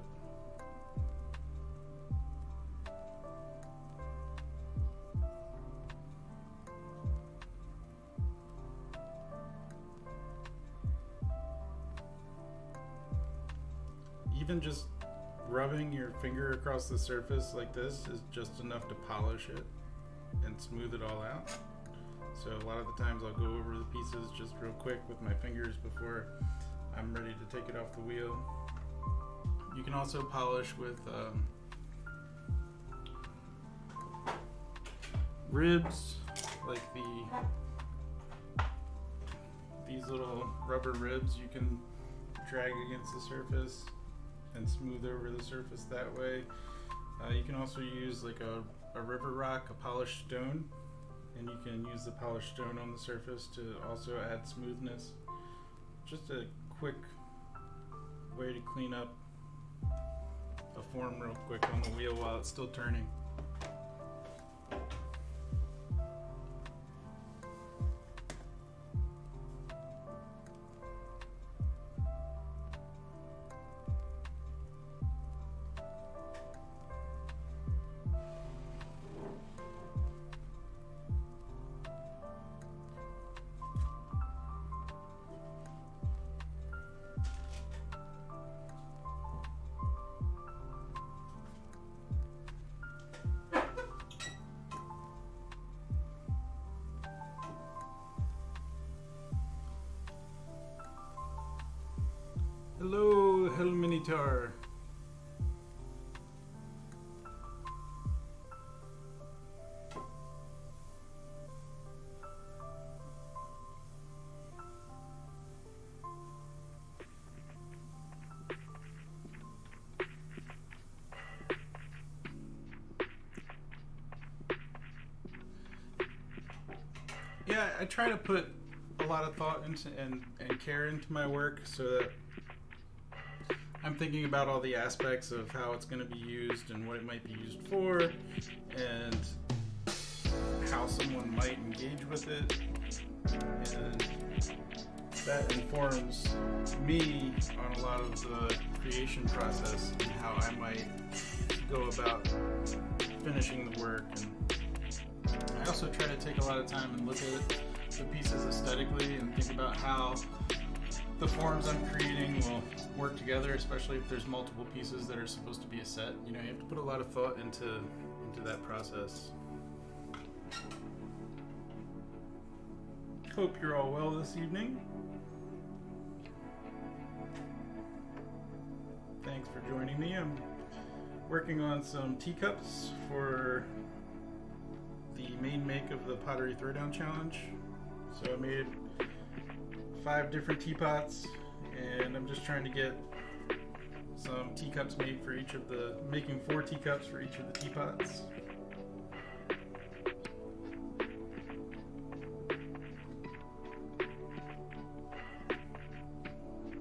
Even just rubbing your finger across the surface like this is just enough to polish it and smooth it all out. So a lot of the times I'll go over the pieces just real quick with my fingers before I'm ready to take it off the wheel. You can also polish with ribs, like these little rubber ribs. You can drag against the surface and smooth over the surface that way. You can also use like a river rock, a polished stone, and you can use the polished stone on the surface to also add smoothness. Just a quick way to clean up a form real quick on the wheel while it's still turning. Hello, Helminitar. Yeah, I try to put a lot of thought into and care into my work so that I'm thinking about all the aspects of how it's going to be used and what it might be used for, and how someone might engage with it, and that informs me on a lot of the creation process and how I might go about finishing the work. And I also try to take a lot of time and look at the pieces aesthetically and think about how the forms I'm creating will work together, especially if there's multiple pieces that are supposed to be a set. You know, you have to put a lot of thought into that process. Hope you're all well this evening. Thanks for joining me. I'm working on some teacups for the main make of the Pottery Throw Down challenge. So I made 5 different teapots, and I'm just trying to get some teacups made for each of the, making 4 teacups for each of the teapots.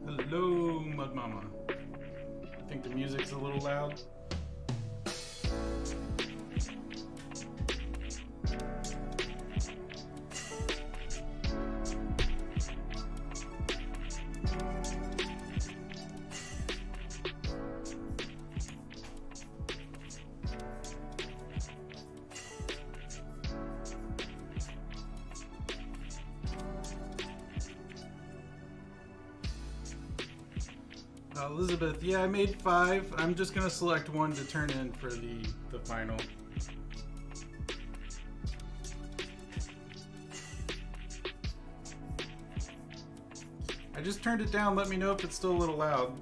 Hello, Mud Mama. I think the music's a little loud. Elizabeth, yeah, I made 5. I'm just gonna select one to turn in for the final. I just turned it down. Let me know if it's still a little loud.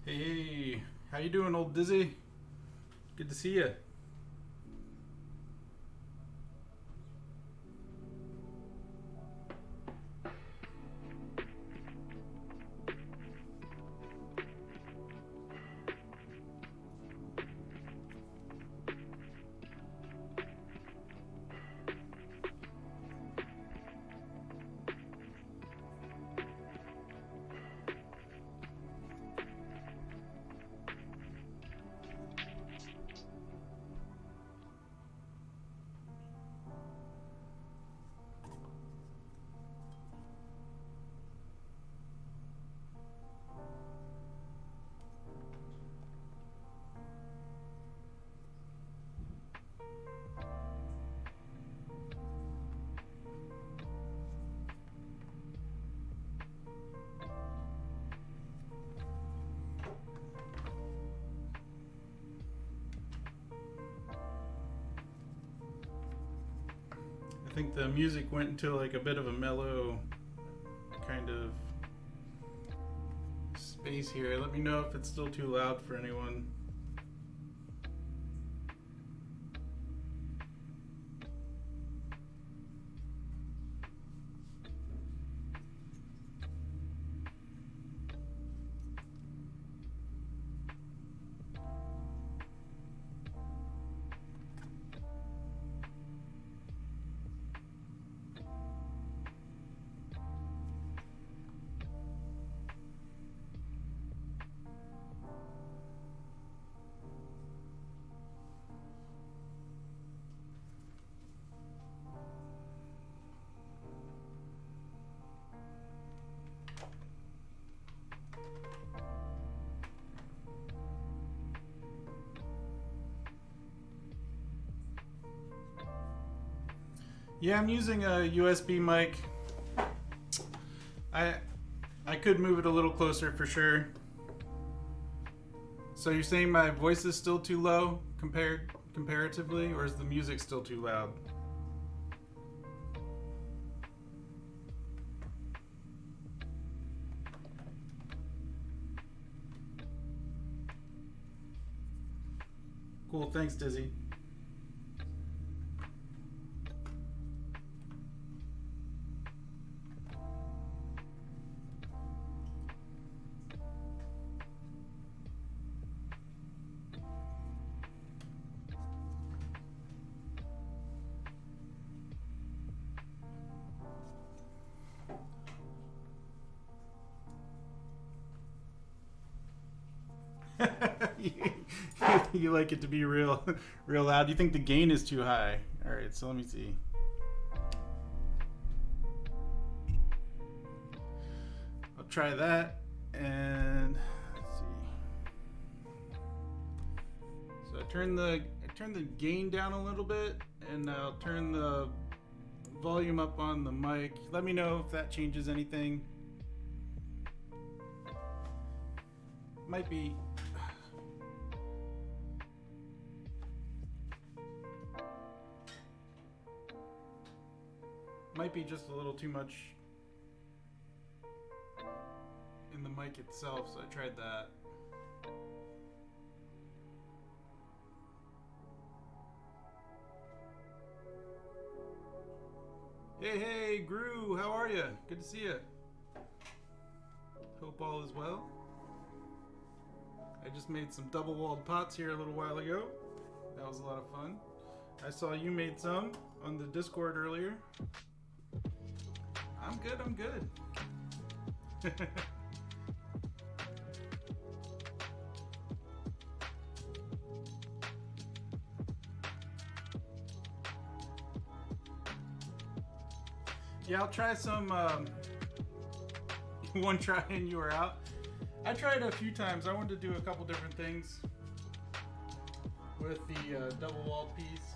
Hey, how you doing, old Dizzy? Good to see you. I think the music went into like a bit of a mellow kind of space here. Let me know if it's still too loud for anyone. Yeah, I'm using a USB mic. I could move it a little closer for sure. So you're saying my voice is still too low comparatively, or is the music still too loud? Cool, thanks, Dizzy. You like it to be real loud. You think the gain is too high. All right, so let me see. I'll try that, and let's see. So I turn the gain down a little bit, and I'll turn the volume up on the mic. Let me know if that changes anything. Might be just a little too much in the mic itself, so I tried that. Hey, Gru, how are you? Good to see you. Hope all is well. I just made some double-walled pots here a little while ago. That was a lot of fun. I saw you made some on the Discord earlier. I'm good. Yeah, I'll try some one try and you were out. I tried a few times. I wanted to do a couple different things with the double-walled piece.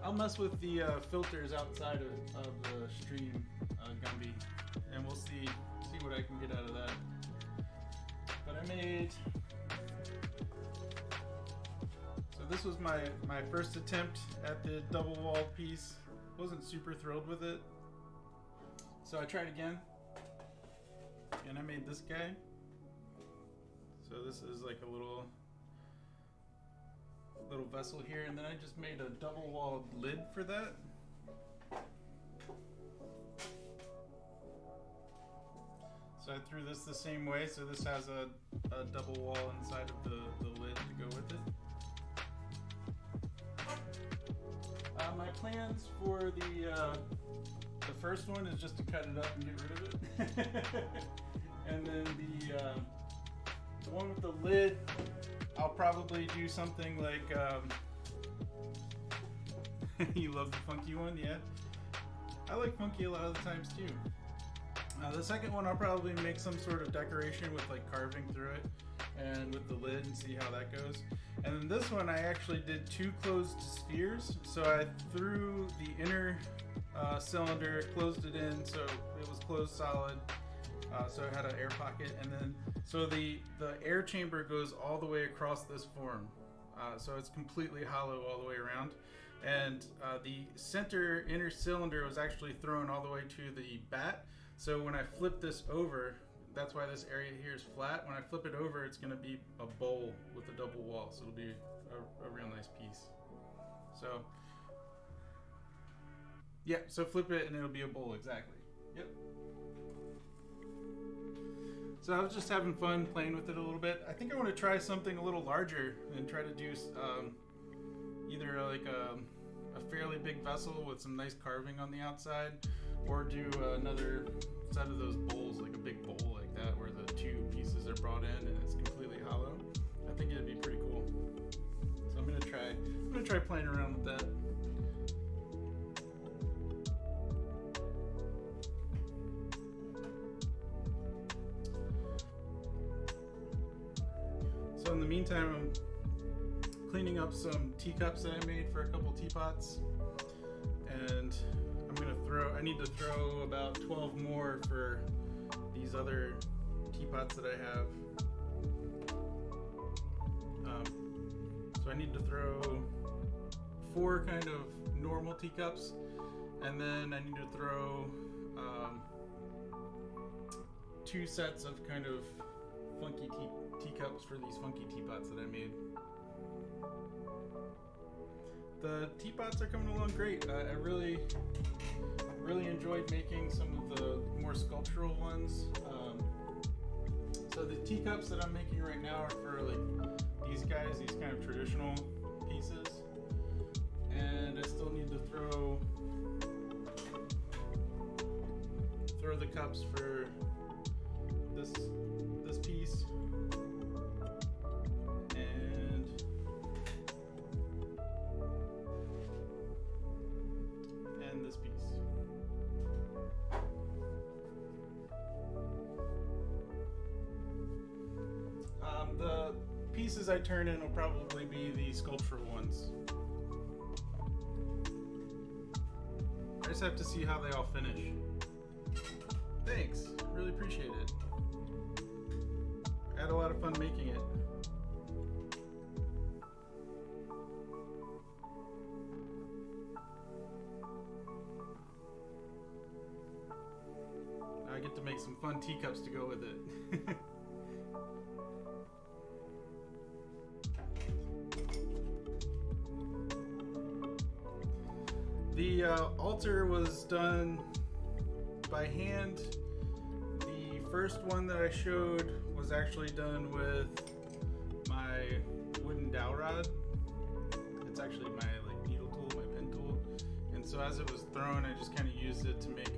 I'll mess with the filters outside of the stream, Gumby, and we'll see what I can get out of that. But I made, so this was my first attempt at the double-walled piece. Wasn't super thrilled with it, so I tried again, and I made this guy. So this is like a little vessel here, and then I just made a double-walled lid for that. So I threw this the same way, so this has a double wall inside of the lid to go with it. My plans for the first one is just to cut it up and get rid of it. And then the one with the lid, I'll probably do something like, you love the funky one, yeah? I like funky a lot of the times too. The second one, I'll probably make some sort of decoration with like carving through it and with the lid and see how that goes. And then this one, I actually did 2 closed spheres. So I threw the inner cylinder, closed it in so it was closed solid. So it had an air pocket, and then so the air chamber goes all the way across this form, so it's completely hollow all the way around, and the center inner cylinder was actually thrown all the way to the bat. So when I flip this over, that's why this area here is flat. When I flip it over, it's going to be a bowl with a double wall, so it'll be a real nice piece. So yeah, so flip it and it'll be a bowl, exactly. Yep. So I was just having fun playing with it a little bit. I think I want to try something a little larger and try to do either like a fairly big vessel with some nice carving on the outside, or do another set of those bowls, like a big bowl like that, where the 2 pieces are brought in and it's completely hollow. I think it'd be pretty cool. So I'm gonna try playing around with that. So in the meantime, I'm cleaning up some teacups that I made for a couple teapots, and I need to throw about 12 more for these other teapots that I have. So I need to throw 4 kind of normal teacups, and then I need to throw 2 sets of kind of funky teacups for these funky teapots that I made. The teapots are coming along great. I really enjoyed making some of the more sculptural ones. So the teacups that I'm making right now are for like these guys, these kind of traditional pieces. And I still need to throw the cups for this piece. pieces I turn in will probably be the sculptural ones. I just have to see how they all finish. Thanks, really appreciate it. I had a lot of fun making it. I get to make some fun teacups to go with it. The altar was done by hand. The first one that I showed was actually done with my wooden dowel rod. It's actually my needle tool, my pen tool. And so as it was thrown, I just kind of used it to make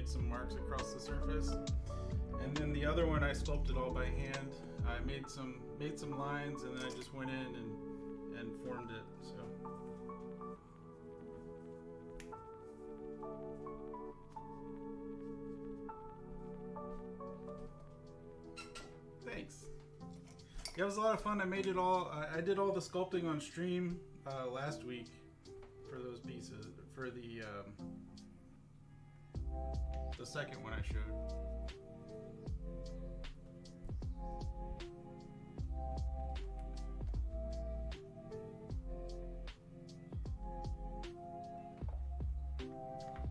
some marks across the surface. And then the other one I sculpted all by hand. I made some lines, and then I just went in and formed it. So. Thanks. Yeah, it was a lot of fun. I made it all. I did all the sculpting on stream last week for those pieces. For the second one I showed.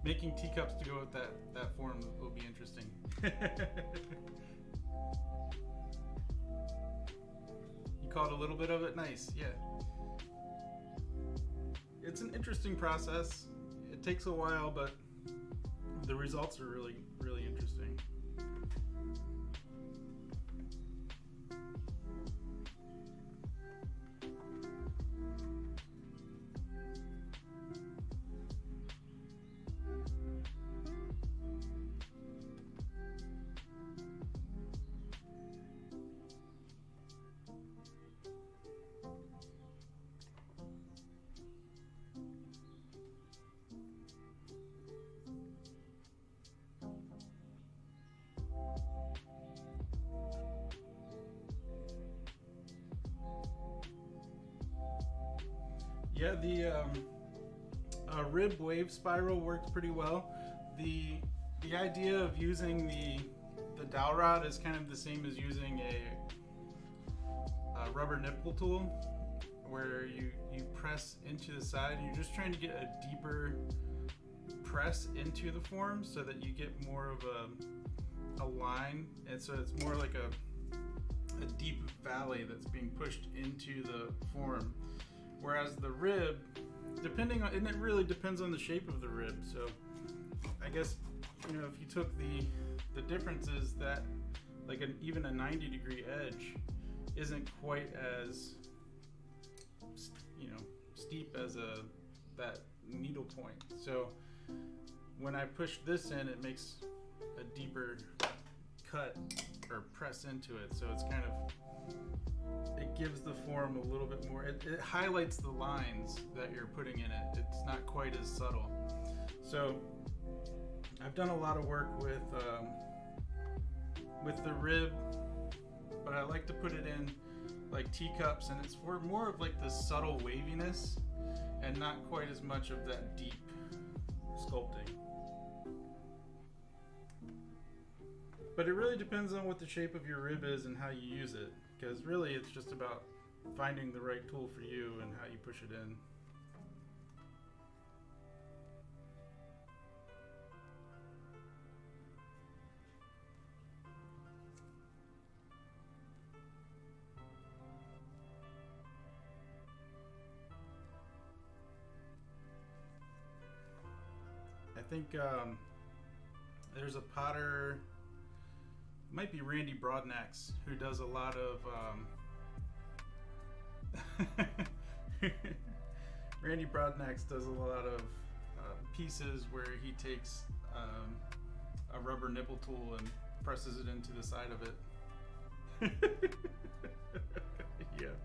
Making teacups to go with that form will be interesting. You caught a little bit of it? Nice, yeah. It's an interesting process. It takes a while, but the results are really, really interesting. Yeah, the rib wave spiral worked pretty well. The idea of using the dowel rod is kind of the same as using a rubber nipple tool, where you press into the side. You're just trying to get a deeper press into the form so that you get more of a line, and so it's more like a deep valley that's being pushed into the form. Whereas the rib, and it really depends on the shape of the rib. So I guess, if you took the difference is that like even a 90-degree edge isn't quite as steep as that needle point. So when I push this in, it makes a deeper cut or press into it. So it's kind of, it gives the form a little bit more, it highlights the lines that you're putting in it. It's not quite as subtle. So I've done a lot of work with the rib, but I like to put it in like teacups, and it's for more of like the subtle waviness and not quite as much of that deep sculpting. But it really depends on what the shape of your rib is and how you use it, because really it's just about finding the right tool for you and how you push it in. I think there's a potter, it might be Randy Broadnax, who does a lot of Randy Broadnax does a lot of pieces where he takes a rubber nipple tool and presses it into the side of it. Yeah.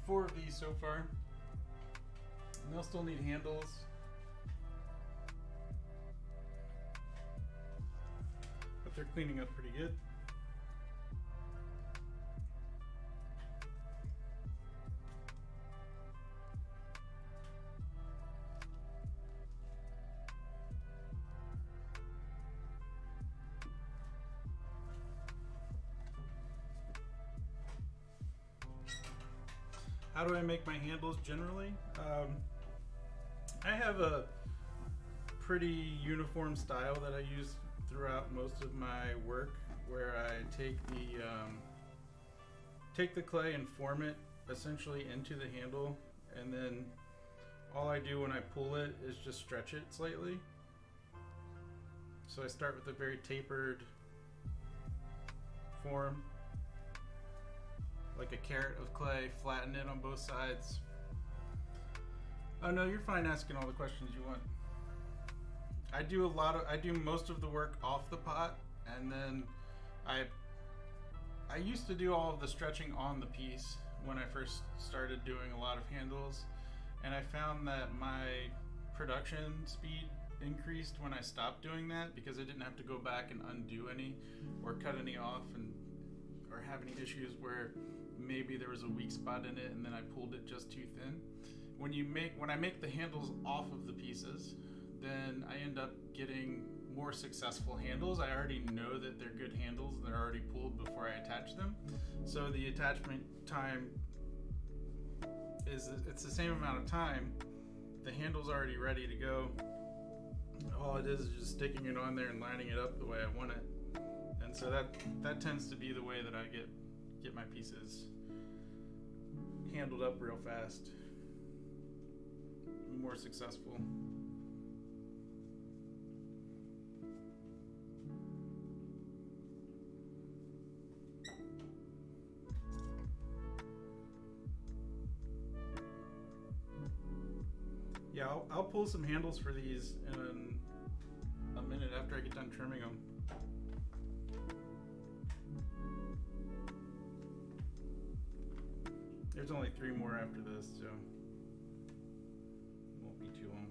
4 of these so far. And they'll still need handles. But they're cleaning up pretty good. How do I make my handles generally? I have a pretty uniform style that I use throughout most of my work, where I take the clay and form it essentially into the handle, and then all I do when I pull it is just stretch it slightly. So I start with a very tapered form, like a carrot of clay, flatten it on both sides. Oh no, you're fine asking all the questions you want. I do most of the work off the pot, and then I used to do all of the stretching on the piece when I first started doing a lot of handles, and I found that my production speed increased when I stopped doing that, because I didn't have to go back and undo any or cut any off, or have any issues where maybe there was a weak spot in it and then I pulled it just too thin. When I make the handles off of the pieces, then I end up getting more successful handles. I already know that they're good handles, they're already pulled before I attach them. So the attachment time it's the same amount of time. The handle's already ready to go. All it is just sticking it on there and lining it up the way I want it. And so that tends to be the way that I get my pieces handled up real fast. More successful. Yeah, I'll pull some handles for these in a minute after I get done trimming them. There's only 3 more after this, so it won't be too long.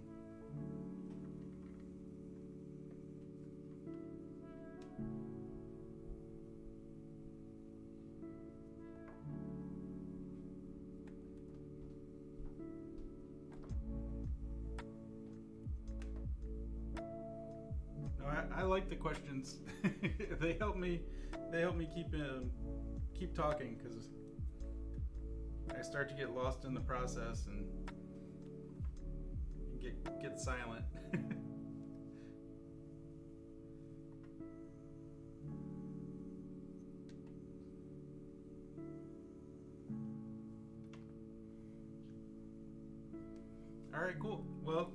No, I like the questions. They help me keep talking, because I start to get lost in the process and get silent. All right, cool. Well,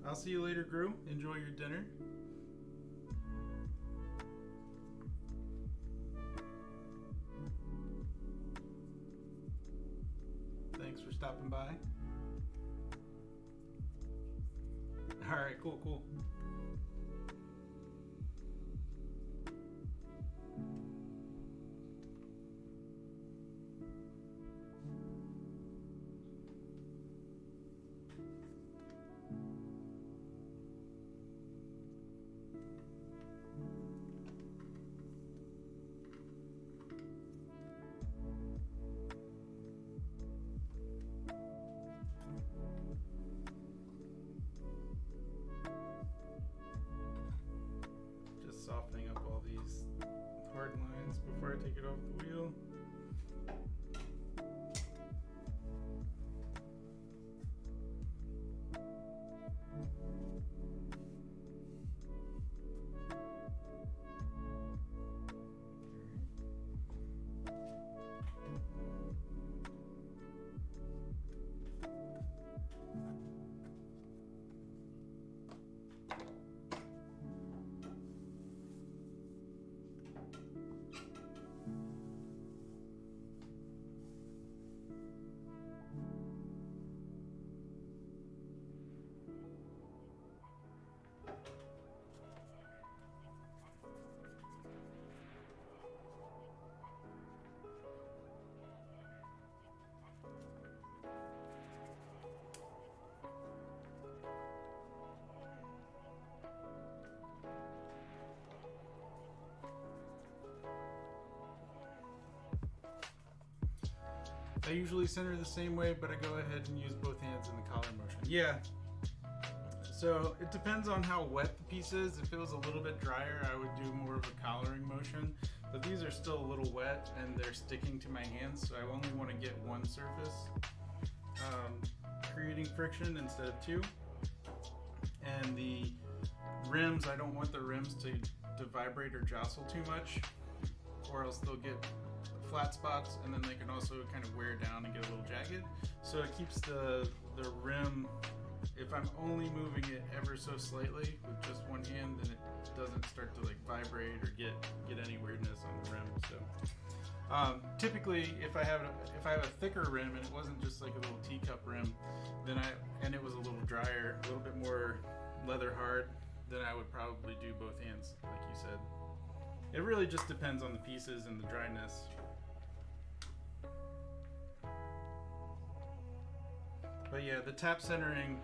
I'll see you later, Gru. Enjoy your dinner. Thanks for stopping by. All right, cool. Softening up all these hard lines before I take it off the wheel. I usually center the same way, but I go ahead and use both hands in the collar motion. Yeah. So it depends on how wet the piece is. If it was a little bit drier, I would do more of a collaring motion. But these are still a little wet and they're sticking to my hands, so I only want to get one surface, creating friction instead of two. And the rims, I don't want the rims to vibrate or jostle too much, or else they'll get flat spots, and then they can also kind of wear down and get a little jagged. So it keeps the rim, if I'm only moving it ever so slightly with just one hand, then it doesn't start to like vibrate or get any weirdness on the rim. So typically, if I have a thicker rim and it wasn't just like a little teacup rim, and it was a little drier, a little bit more leather hard, then I would probably do both hands, like you said. It really just depends on the pieces and the dryness. But yeah, the tap centering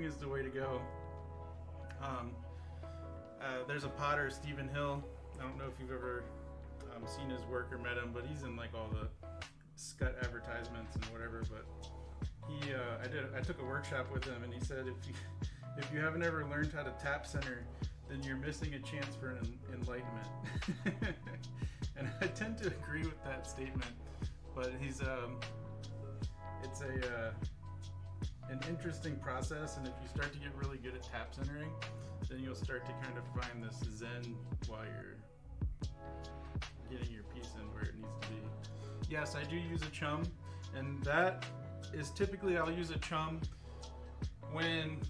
is the way to go. There's a potter, Stephen Hill. I don't know if you've ever seen his work or met him, but he's in like all the Scut advertisements and whatever. But I took a workshop with him, and he said if you haven't ever learned how to tap center, then you're missing a chance for an enlightenment. And I tend to agree with that statement. But it's an interesting process, and if you start to get really good at tap centering, then you'll start to kind of find this zen while you're getting your piece in where it needs to be. Yes, I do use a chum, and that is typically I'll use a chum when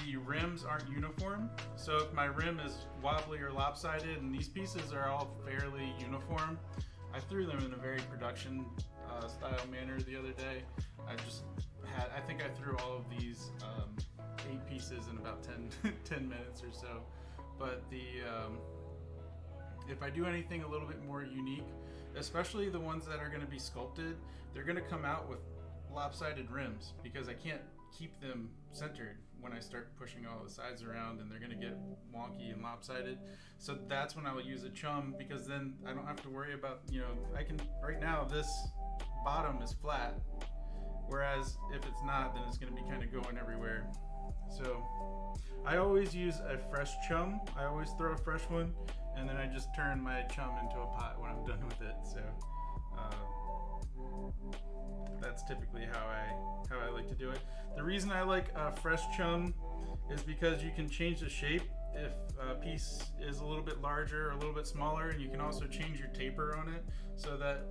the rims aren't uniform. So if my rim is wobbly or lopsided and these pieces are all fairly uniform, I threw them in a very production style manner the other day. I think I threw all of these 8 pieces in about 10 minutes or so. But if I do anything a little bit more unique, especially the ones that are going to be sculpted, they're going to come out with lopsided rims because I can't keep them centered when I start pushing all the sides around, and they're going to get wonky and lopsided. So that's when I will use a chum, because then I don't have to worry about, right now this bottom is flat, whereas if it's not, then it's going to be kind of going everywhere. So I always use a fresh chum. I always throw a fresh one, and then I just turn my chum into a pot when I'm done with it. So that's typically how I like to do it. The reason I like a fresh chum is because you can change the shape if a piece is a little bit larger or a little bit smaller, and you can also change your taper on it so that,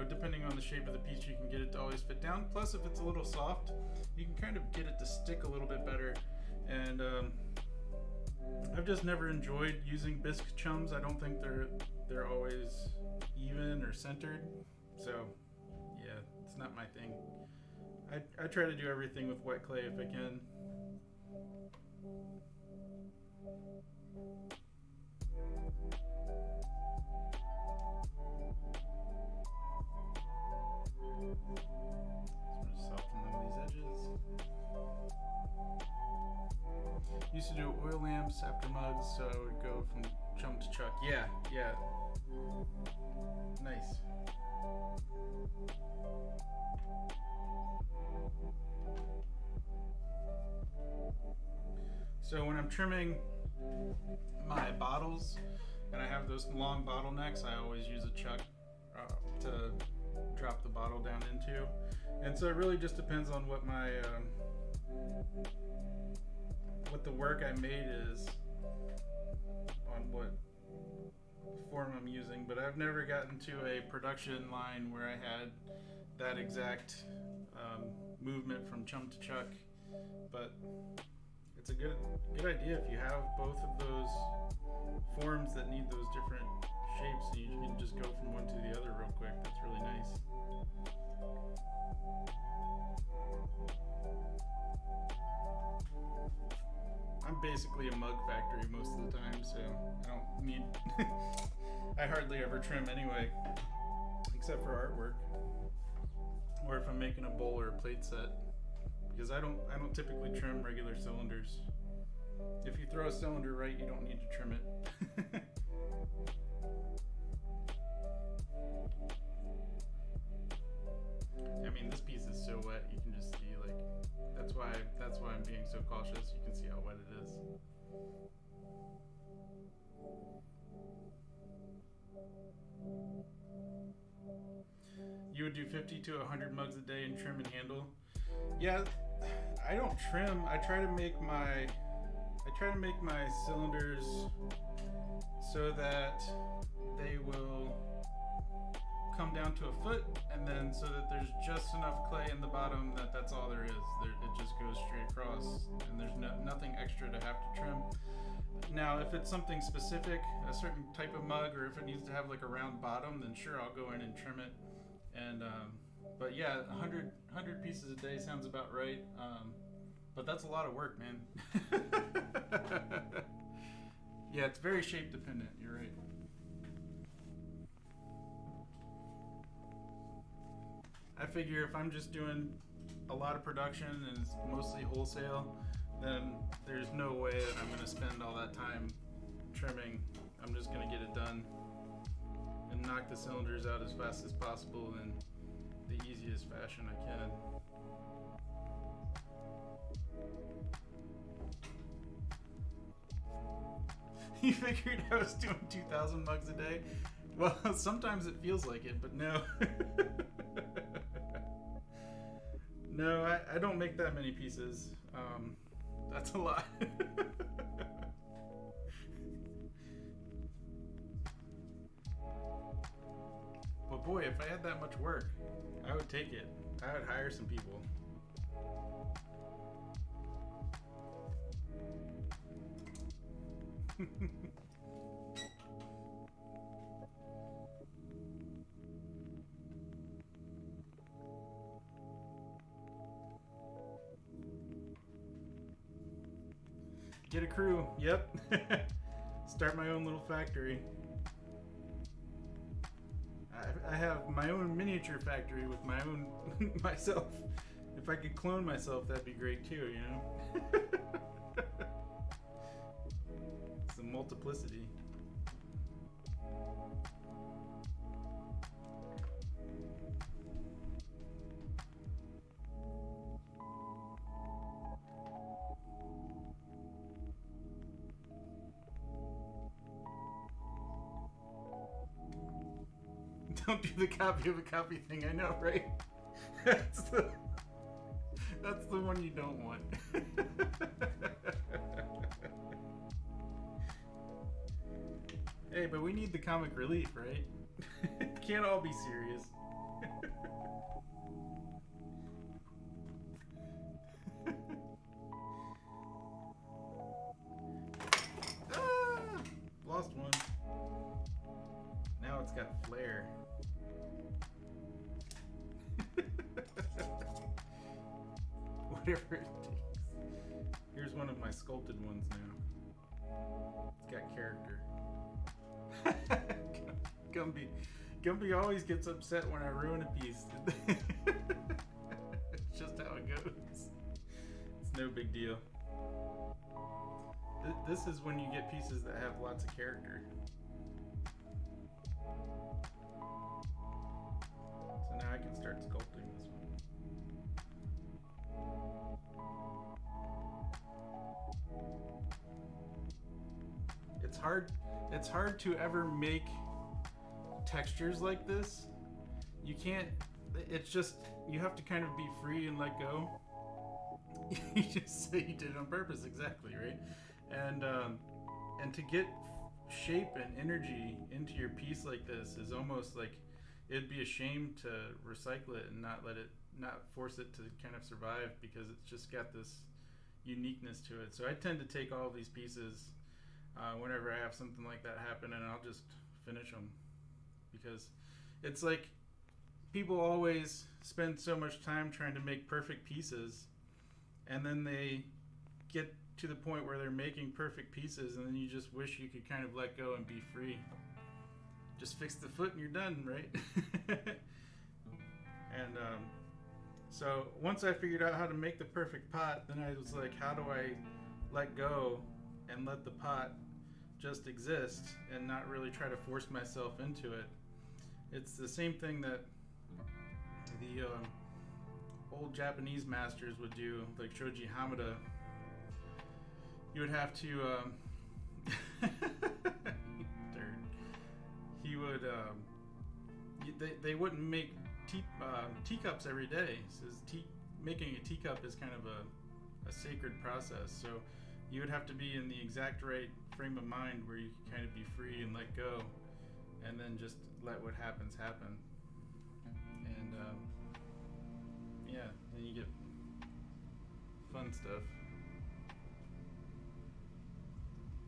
depending on the shape of the piece, you can get it to always fit down. Plus, if it's a little soft, you can kind of get it to stick a little bit better. And I've just never enjoyed using bisque chums. I don't think they're always even or centered. So yeah, it's not my thing. I try to do everything with wet clay if I can. Just soften these edges. Used to do oil lamps after mugs, so I would go from chum to chuck. Yeah. Nice. So when I'm trimming my bottles, and I have those long bottlenecks, I always use a chuck to drop the bottle down into. And so it really just depends on what my what the work I made is, on what form I'm using. But I've never gotten to a production line where I had that exact movement from chum to chuck. But it's a good idea if you have both of those forms that need those different shapes, and you can just go from one to the other real quick. That's really nice. I'm basically a mug factory most of the time, so I don't need I hardly ever trim anyway, except for artwork, or if I'm making a bowl or a plate set, because I don't typically trim regular cylinders. If you throw a cylinder right, you don't need to trim it. would do 50 to 100 mugs a day in trim and handle. Yeah, I don't trim. I try to make my cylinders so that they will come down to a foot, and then so that there's just enough clay in the bottom that's all there is. It just goes straight across, and there's nothing extra to have to trim. Now, if it's something specific, a certain type of mug, or if it needs to have like a round bottom, then sure, I'll go in and trim it. And but yeah, 100 pieces a day sounds about right. But that's a lot of work, man. Yeah, it's very shape dependent. You're right. I figure if I'm just doing a lot of production and it's mostly wholesale, then there's no way that I'm going to spend all that time trimming. I'm just going to get it done and knock the cylinders out as fast as possible in the easiest fashion I can. You figured I was doing 2,000 mugs a day? Well, sometimes it feels like it, but no. No, I don't make that many pieces. That's a lot. But boy, if I had that much work, I would take it. I would hire some people. Get a crew. Yep. Start my own little factory. I have my own miniature factory with my own myself. If I could clone myself, that'd be great too, you know? It's the multiplicity. Don't do the copy of a copy thing, I know, right? That's the one you don't want. Hey, but we need the comic relief, right? Can't all be serious. Ah, lost one. Now it's got flair. Whatever it takes. Here's one of my sculpted ones now. It's got character. Gumby always gets upset when I ruin a piece. It's just how it goes. It's no big deal. This is when you get pieces that have lots of character. So now I can start sculpting this one. It's hard to ever make textures like this. You can't, it's just, you have to kind of be free and let go. You just say you did it on purpose, exactly, right? And to get shape and energy into your piece like this is almost like it'd be a shame to recycle it and not force it to kind of survive, because it's just got this uniqueness to it. So I tend to take all these pieces whenever I have something like that happen, and I'll just finish them, because it's like people always spend so much time trying to make perfect pieces, and then they get to the point where they're making perfect pieces, and then you just wish you could kind of let go and be free. Just fix the foot and you're done, right? And so once I figured out how to make the perfect pot, then I was like, how do I let go and let the pot just exist and not really try to force myself into it? It's the same thing that the old Japanese masters would do, like Shoji Hamada. You would have to he would they wouldn't make teacups every day. He says making a teacup is kind of a sacred process. So you would have to be in the exact right frame of mind where you can kind of be free and let go, and then just let what happens happen. And yeah, then you get fun stuff.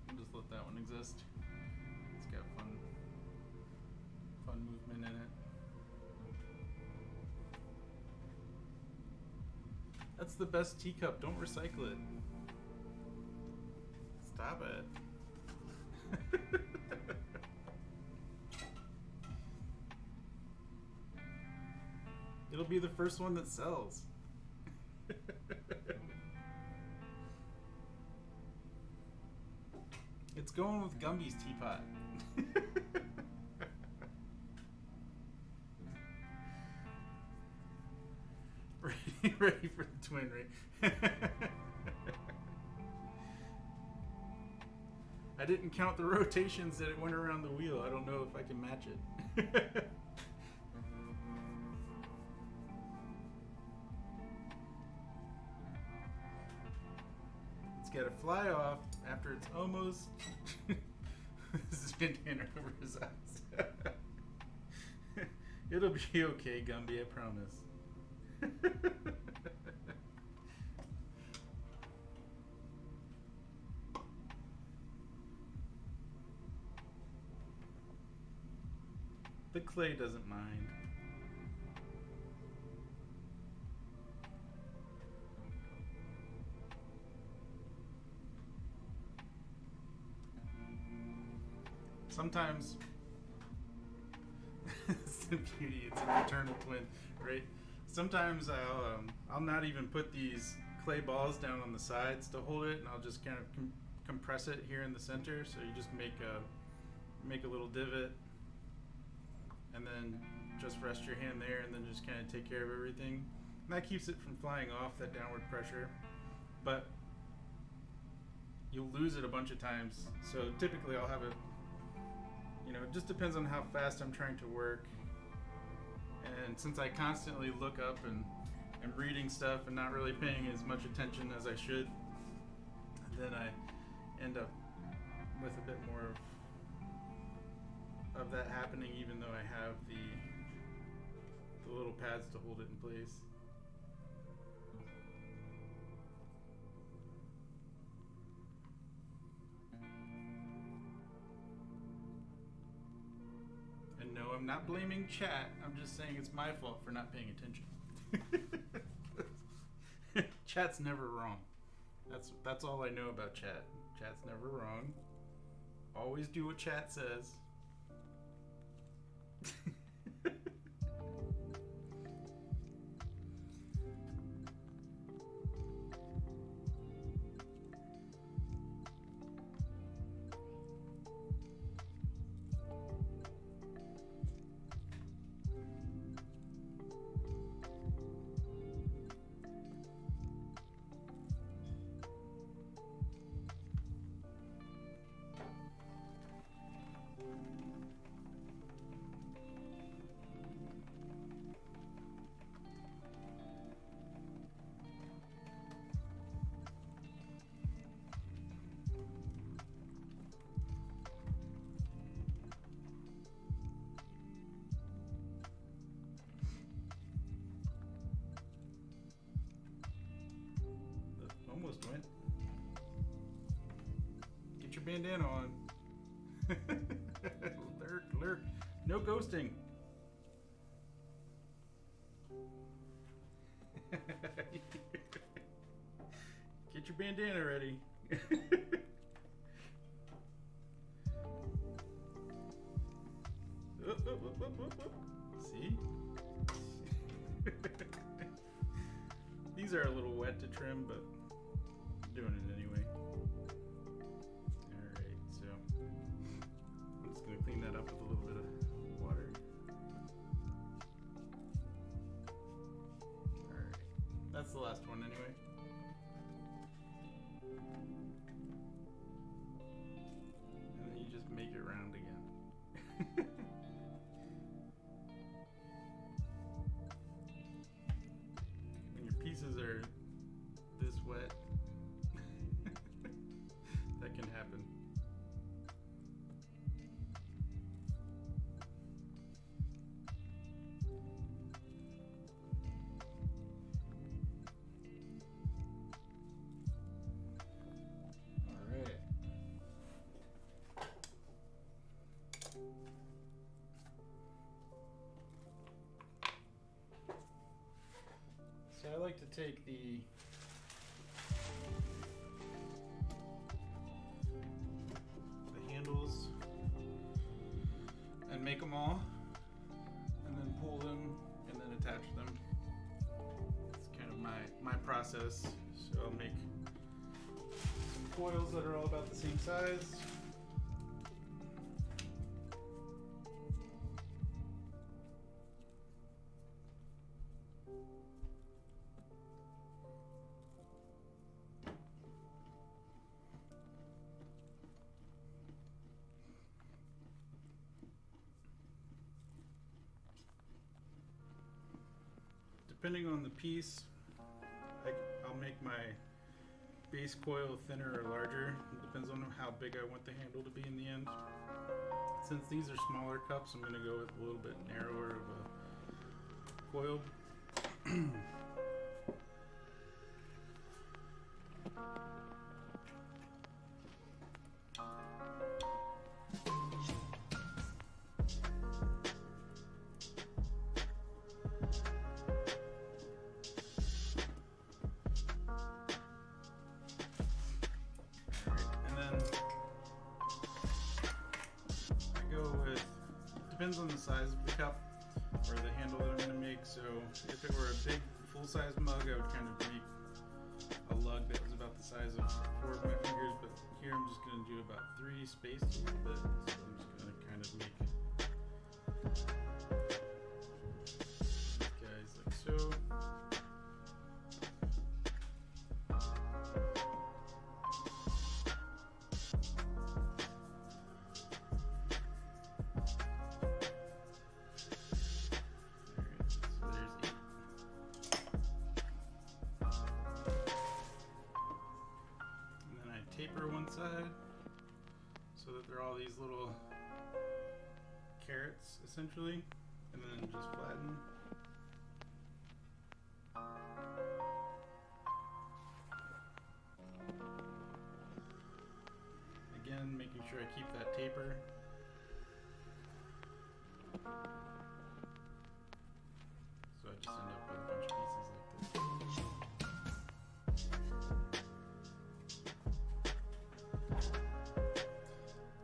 I'll just let that one exist. It's got fun movement in it. That's the best teacup. Don't recycle it. Stop it. It'll be the first one that sells. It's going with Gumby's teapot. Ready for the twin, right? I didn't count the rotations that it went around the wheel. I don't know if I can match it. It's got to fly off after it's almost this is bandana over his eyes. It'll be okay, Gumby, I promise. The clay doesn't mind. Sometimes it's the beauty, it's a fraternal twin, right? Sometimes I'll not even put these clay balls down on the sides to hold it, and I'll just kind of compress it here in the center. So you just make a little divot, and then just rest your hand there, and then just kind of take care of everything. And that keeps it from flying off, that downward pressure. But you'll lose it a bunch of times. So typically I'll have it, it just depends on how fast I'm trying to work. And since I constantly look up and am reading stuff and not really paying as much attention as I should, then I end up with a bit more of that happening, even though I have the little pads to hold it in place. And no, I'm not blaming chat. I'm just saying it's my fault for not paying attention. Chat's never wrong. That's all I know about chat. Chat's never wrong. Always do what chat says. Almost went. Get your bandana on. Lurk. No ghosting. Get your bandana ready. See? These are a little wet to trim, but I'm doing it anyway. Alright, so I'm just going to clean that up with a little bit of water. Alright, that's the last one anyway. And then you just make it round again. take the handles and make them all, and then pull them and then attach them. It's kind of my process. So I'll make some coils that are all about the same size. Depending on the piece, I'll make my base coil thinner or larger. It depends on how big I want the handle to be in the end. Since these are smaller cups, I'm going to go with a little bit narrower of a coil. Depends on the size of the cup or the handle that I'm going to make. So if it were a big full-size mug, I would kind of make a lug that was about the size of 4 of my fingers, but here I'm just going to do about 3 spaced a little bit. So I'm just going to kind of make guys like so. Taper one side so that they're all these little carrots essentially, and then just flatten. Again, making sure I keep that taper. So I just end up with a bunch of pieces like this.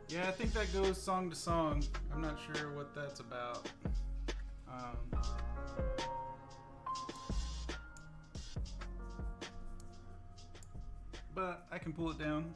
Yeah, I think that goes song to song. I'm not sure what that's about. But I can pull it down.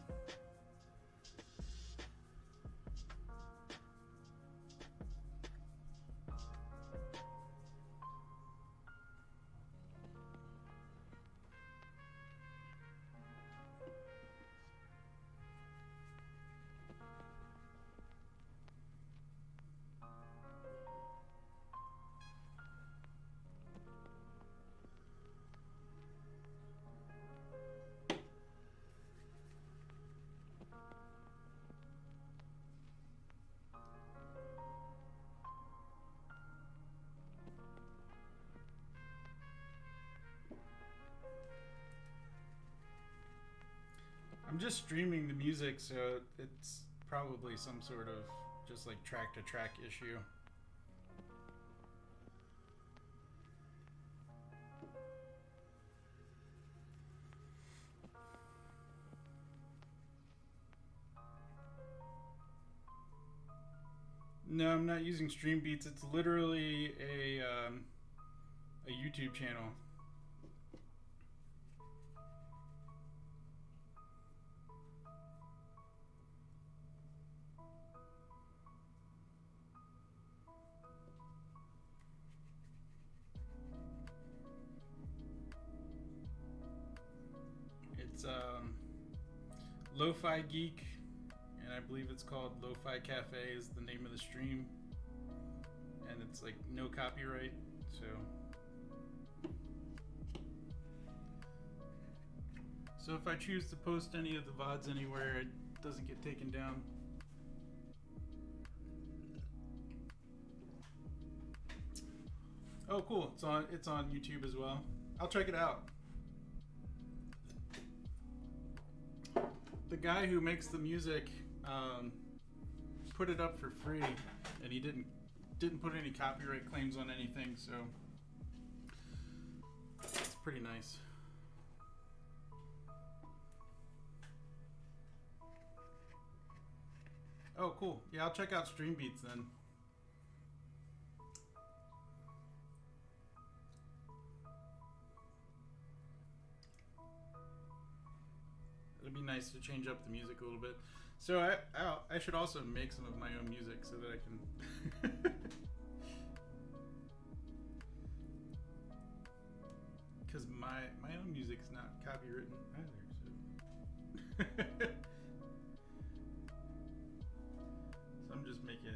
I'm just streaming the music, so it's probably some sort of just like track to track issue. No, I'm not using Stream Beats. It's literally a YouTube channel. It's Lo-Fi Geek, and I believe it's called Lo-Fi Cafe is the name of the stream, and it's like no copyright, so if I choose to post any of the VODs anywhere, it doesn't get taken down. Oh cool, it's on YouTube as well. I'll check it out. The guy who makes the music put it up for free, and he didn't put any copyright claims on anything, so it's pretty nice. Oh, cool. Yeah, I'll check out Stream Beats then. It'd be nice to change up the music a little bit. So I should also make some of my own music so that I can. Because my own music's not copywritten either. So. So I'm just making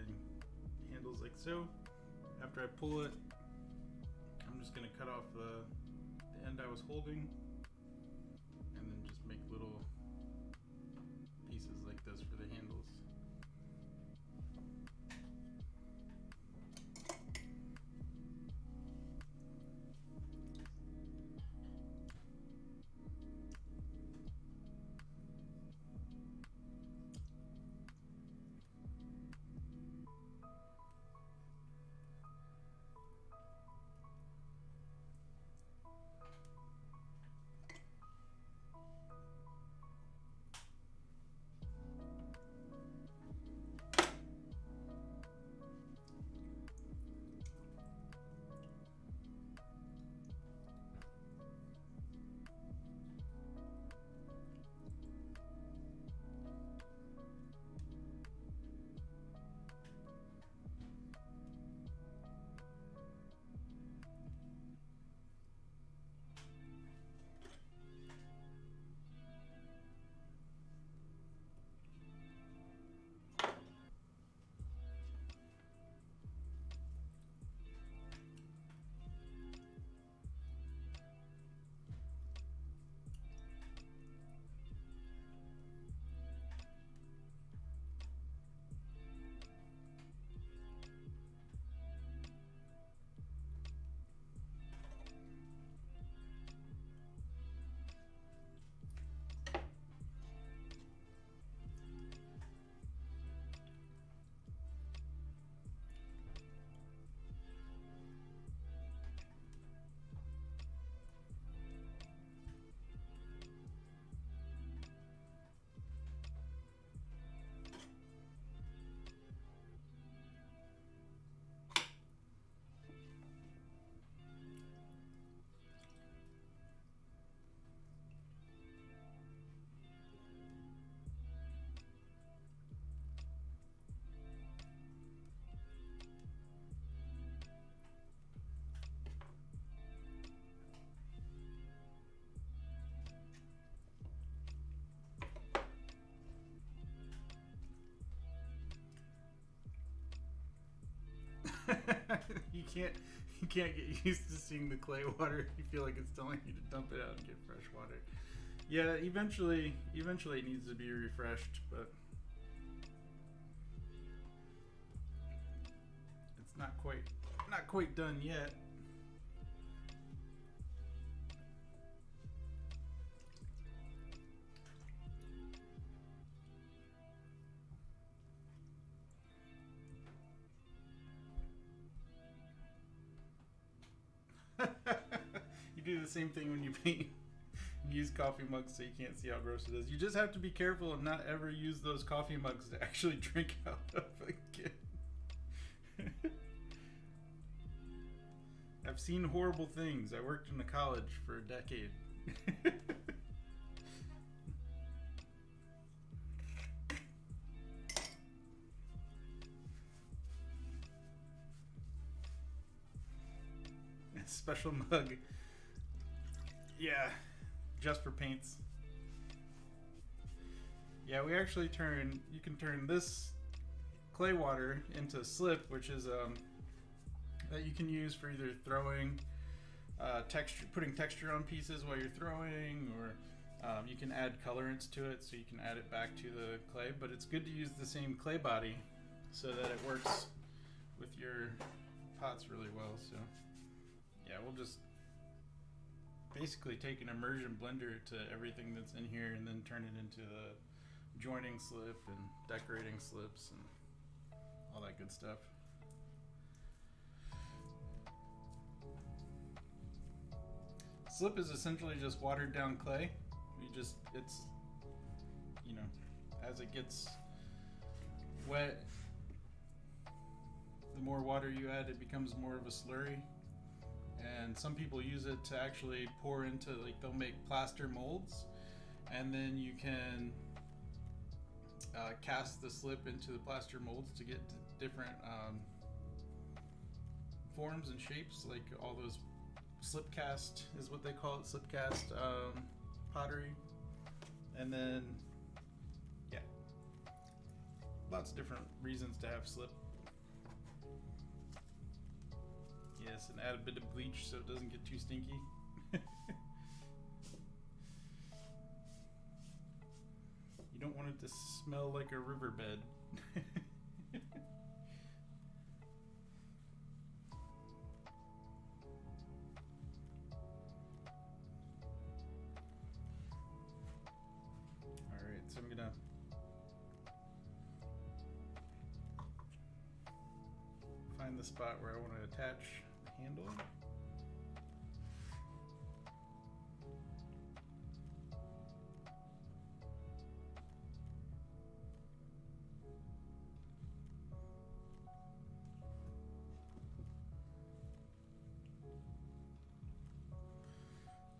handles like so. After I pull it, I'm just gonna cut off the end I was holding, and then just make little pieces like this for the handles. you can't get used to seeing the clay water. You feel like it's telling you to dump it out and get fresh water. Yeah, eventually it needs to be refreshed, but it's not quite done yet. You do the same thing when you paint. You use coffee mugs so you can't see how gross it is. You just have to be careful and not ever use those coffee mugs to actually drink out of again. I've seen horrible things. I worked in a college for a decade. A special mug. Yeah, just for paints. Yeah, we actually you can turn this clay water into slip, which is that you can use for either throwing putting texture on pieces while you're throwing, or you can add colorants to it, so you can add it back to the clay. But it's good to use the same clay body so that it works with your pots really well. So yeah, we'll just basically take an immersion blender to everything that's in here and then turn it into the joining slip and decorating slips and all that good stuff. Slip is essentially just watered down clay. It's, you know, as it gets wet, the more water you add, it becomes more of a slurry. And some people use it to actually pour into, like, they'll make plaster molds, and then you can cast the slip into the plaster molds to get different forms and shapes, like all those slip cast is what they call it, slip cast pottery. And then, yeah, lots of different reasons to have slip. Yes, and add a bit of bleach so it doesn't get too stinky. You don't want it to smell like a riverbed. Alright, so I'm gonna find the spot where I want to attach the handle.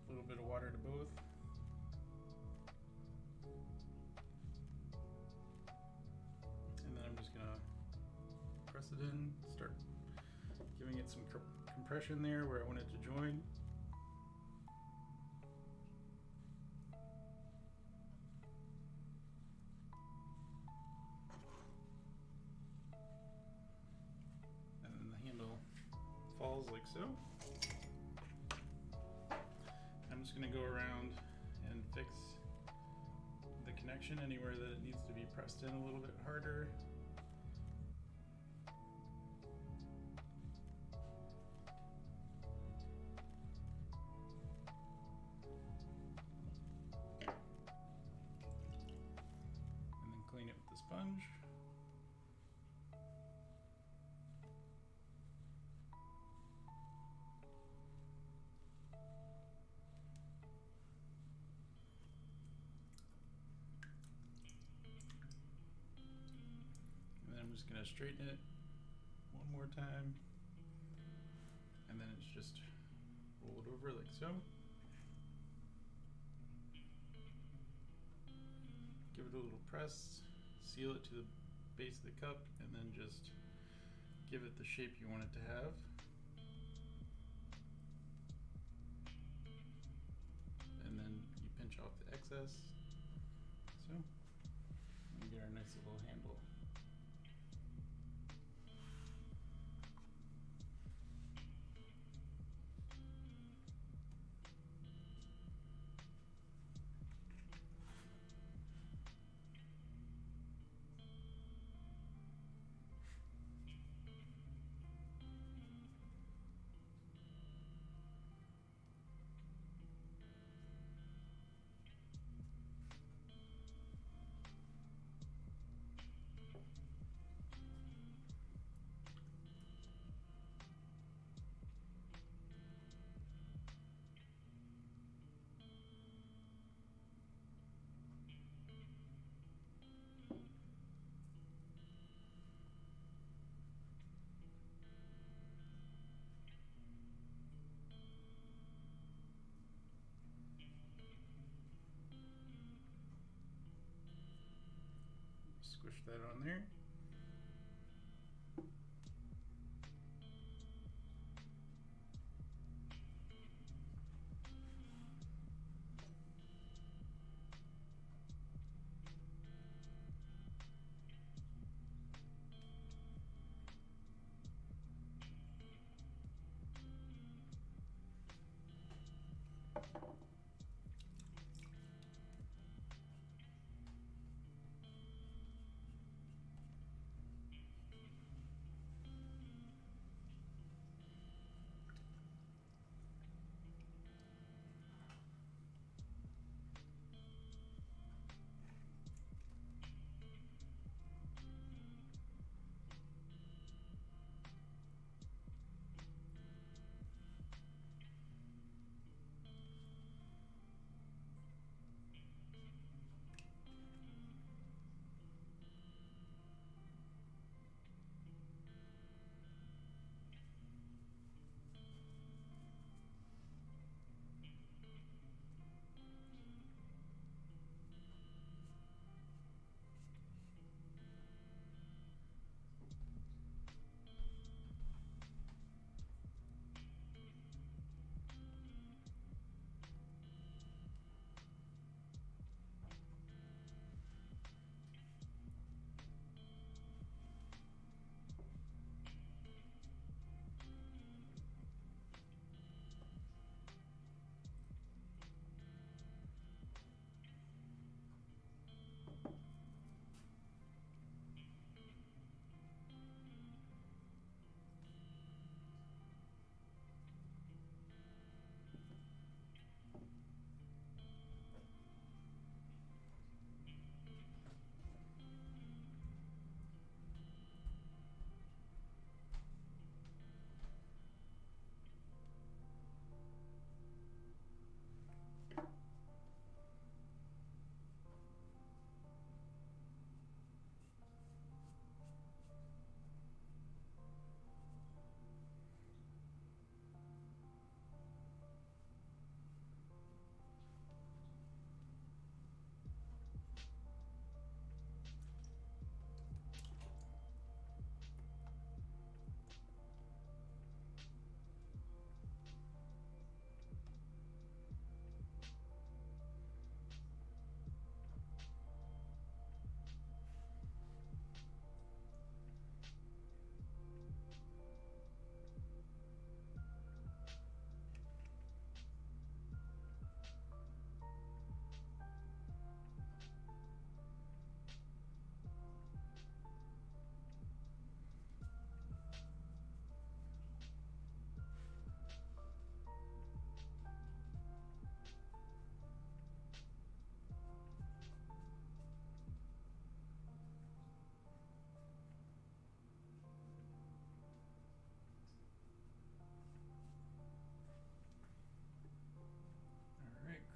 A little bit of water to both. And then I'm just gonna press it in, start giving it some compression there where I want it to join. And then the handle falls like so. I'm just going to go around and fix the connection anywhere that it needs to be pressed in a little bit harder. And then clean it with the sponge. I'm just going to straighten it one more time, and then it's just rolled over like so. Give it a little press, seal it to the base of the cup, and then just give it the shape you want it to have. And then you pinch off the excess, so, and get our nice little handle. Squish that on there.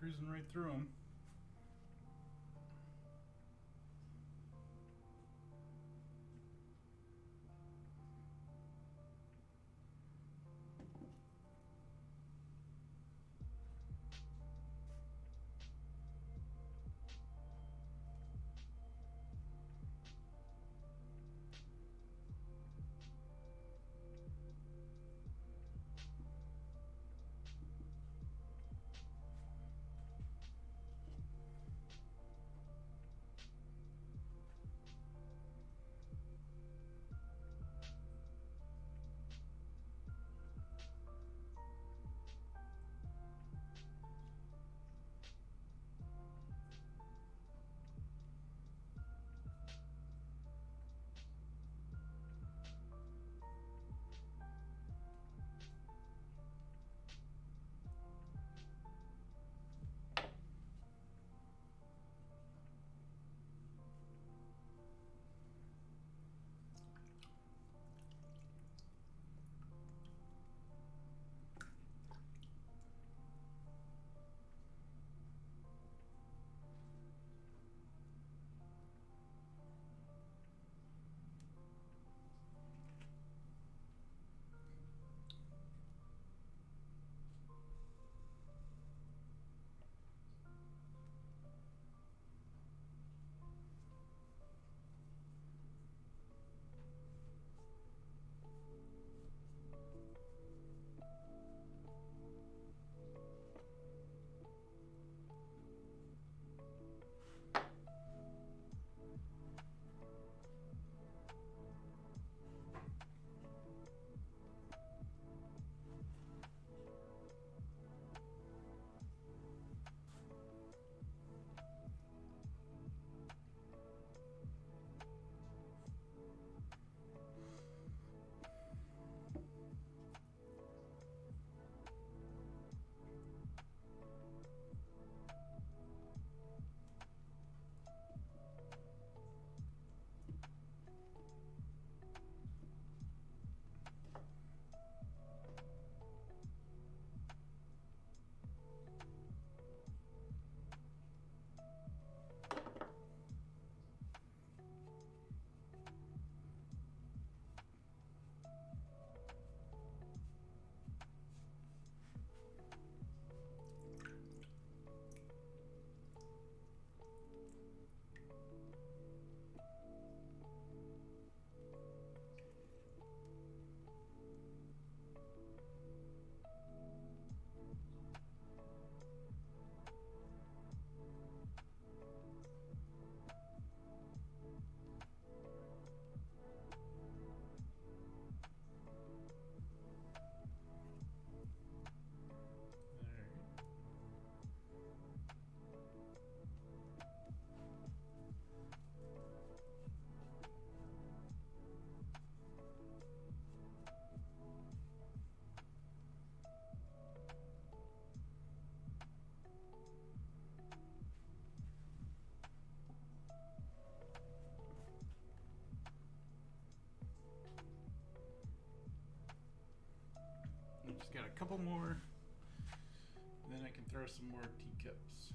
cruising right through them. I just got a couple more, then I can throw some more teacups.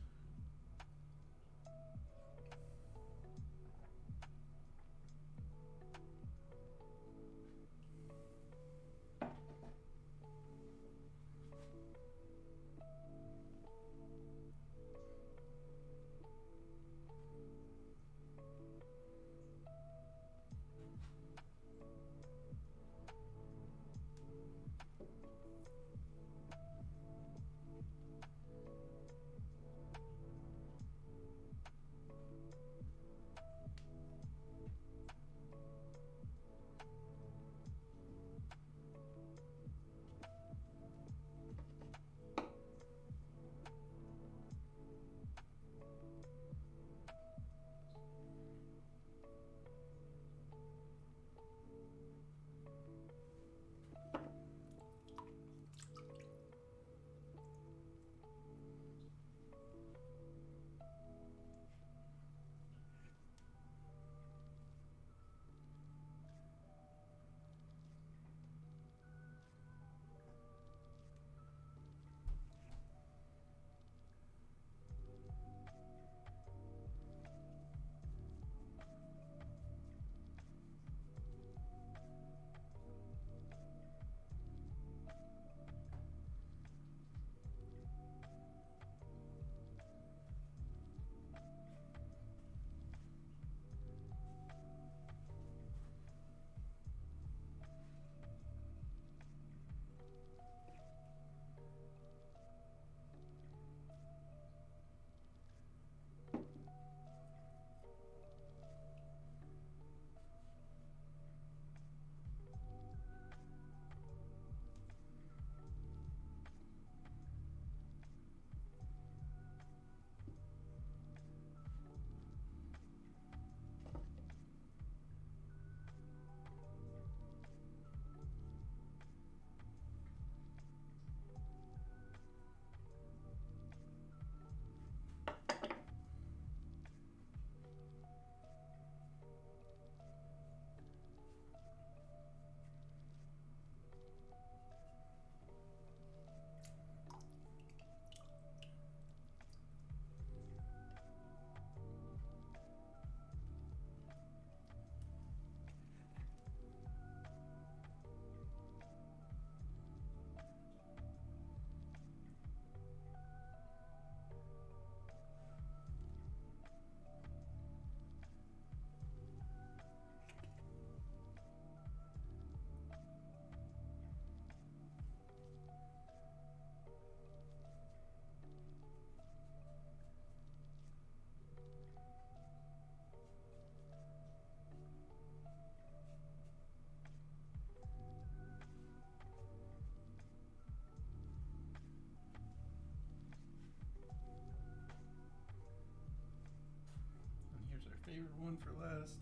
favorite one for last.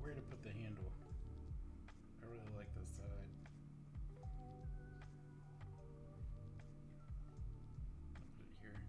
Where to put the handle? I really like this side. Put it here.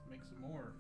Make some more.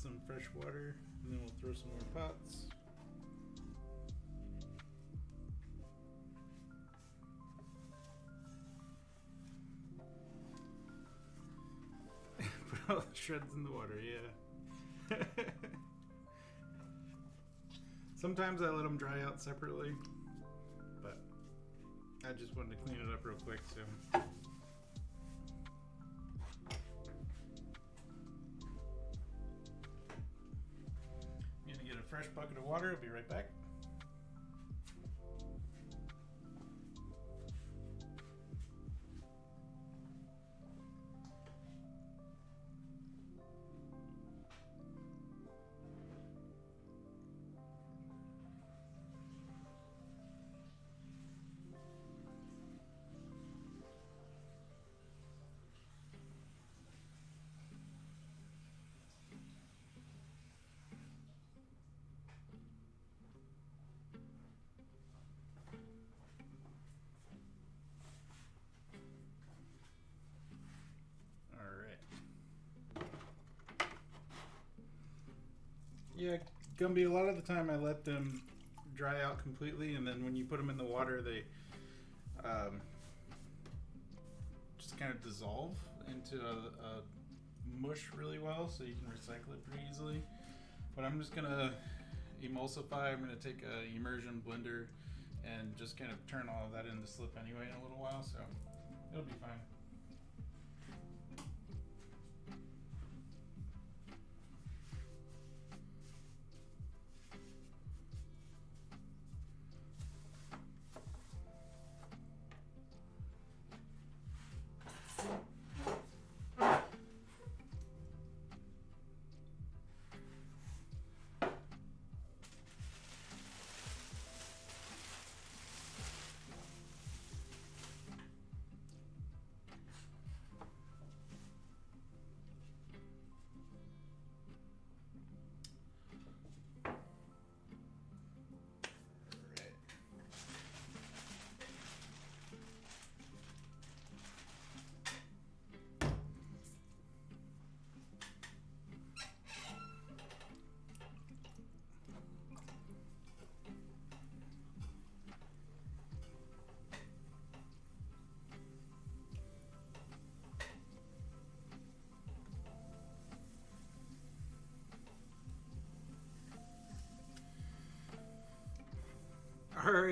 Some fresh water, and then we'll throw some more pots. Put all the shreds in the water, yeah. Sometimes I let them dry out separately, but I just wanted to clean it up real quick, so. Fresh bucket of water. I'll be right back. Yeah, Gumby, a lot of the time I let them dry out completely, and then when you put them in the water, they just kind of dissolve into a mush really well, so you can recycle it pretty easily. But I'm just gonna emulsify. I'm gonna take a immersion blender and just kind of turn all of that into slip anyway in a little while, so it'll be fine.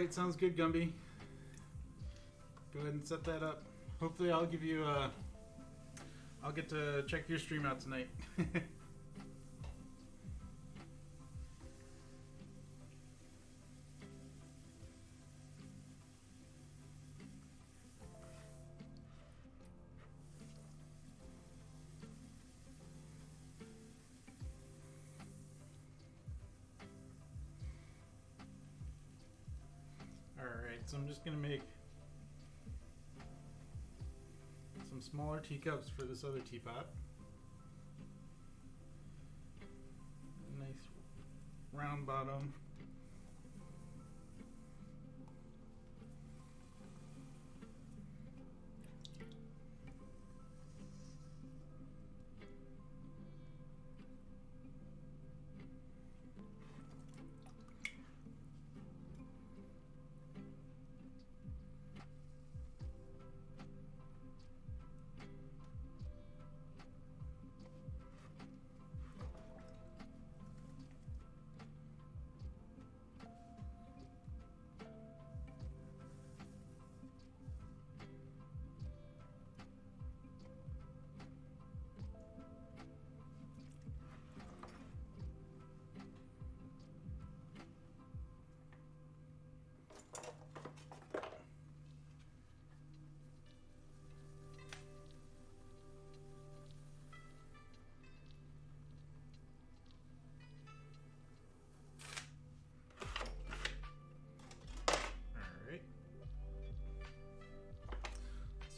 Alright, sounds good, Gumby. Go ahead and set that up. Hopefully I'll give you I'll get to check your stream out tonight. Alright, so I'm just gonna make some smaller teacups for this other teapot. Nice round bottom.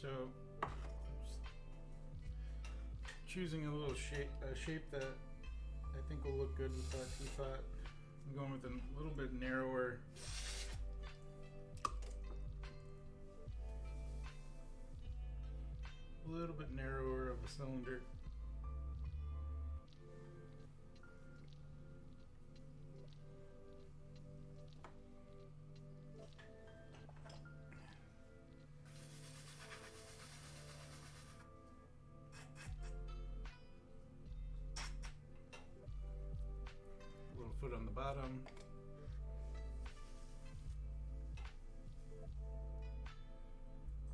So, just choosing a little shape that I think will look good with that teapot. I'm going with a little bit narrower. A little bit narrower of a cylinder. Foot on the bottom.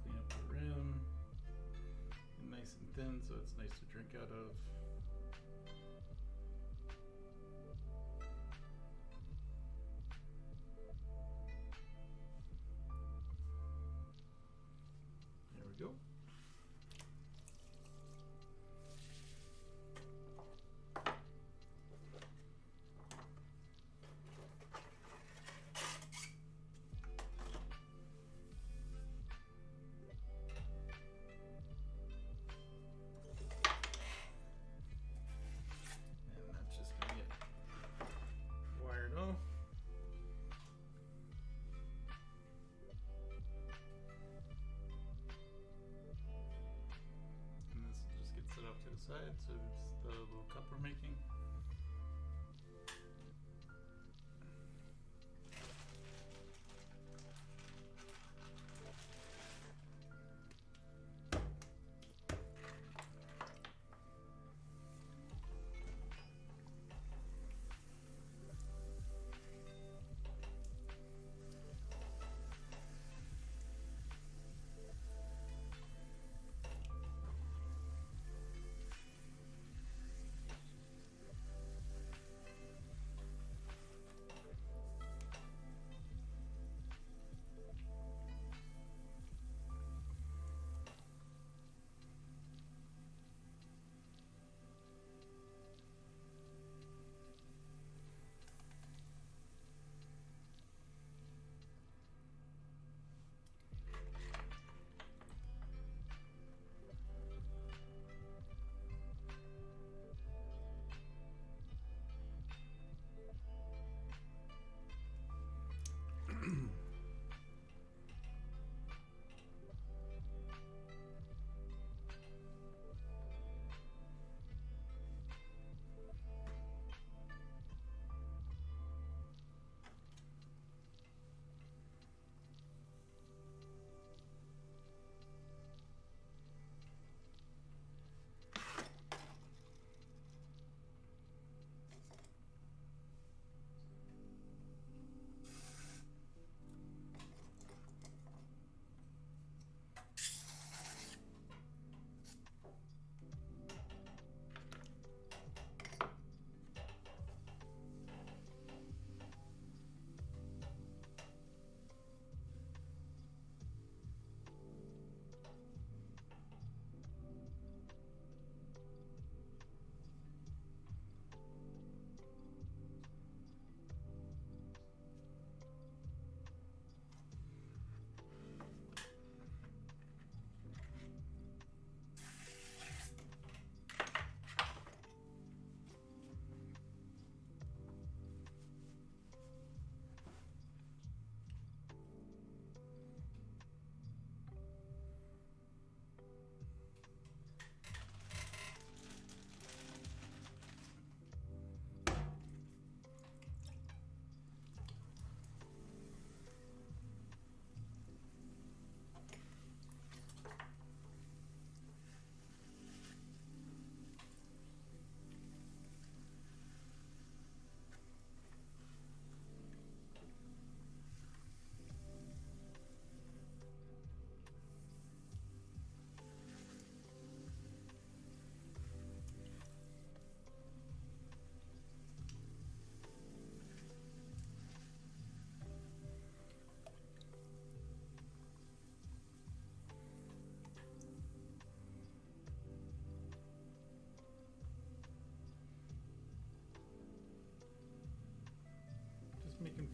Clean up the rim. Nice and thin so it's nice to drink out of. There we go. Side, so it's the little cup we're making.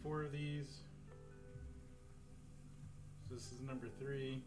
4 of these. So this is number 3.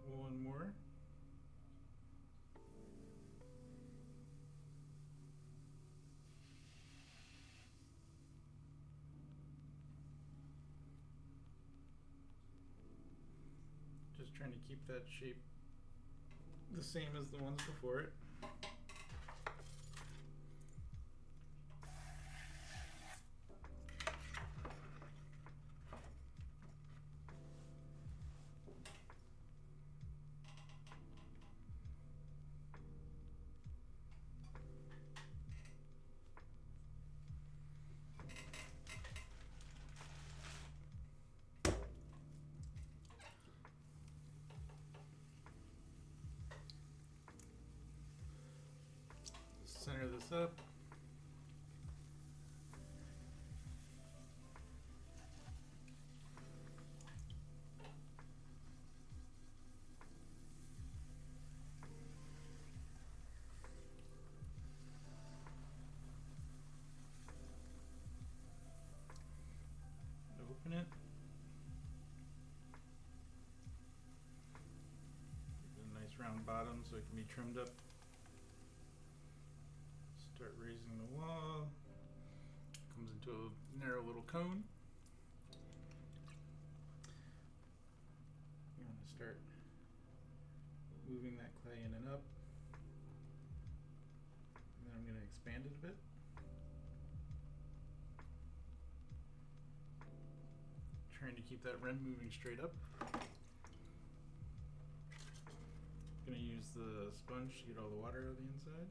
One more. Just trying to keep that shape the same as the ones before it. Center this up. Open it. Give it a nice round bottom so it can be trimmed up. Start raising the wall. Comes into a narrow little cone. You want to start moving that clay in and up. And then I'm going to expand it a bit. Trying to keep that rim moving straight up. Going to use the sponge to get all the water out of the inside.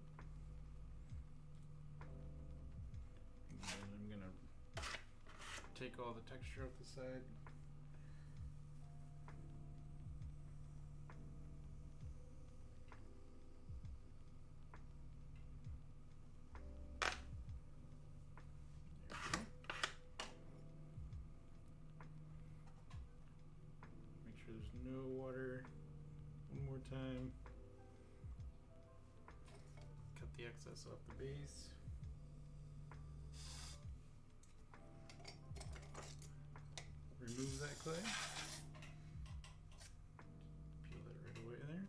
And I'm going to take all the texture off the side. Make sure there's no water. One more time. Cut the excess off the base. Remove that clay. Peel that right away there.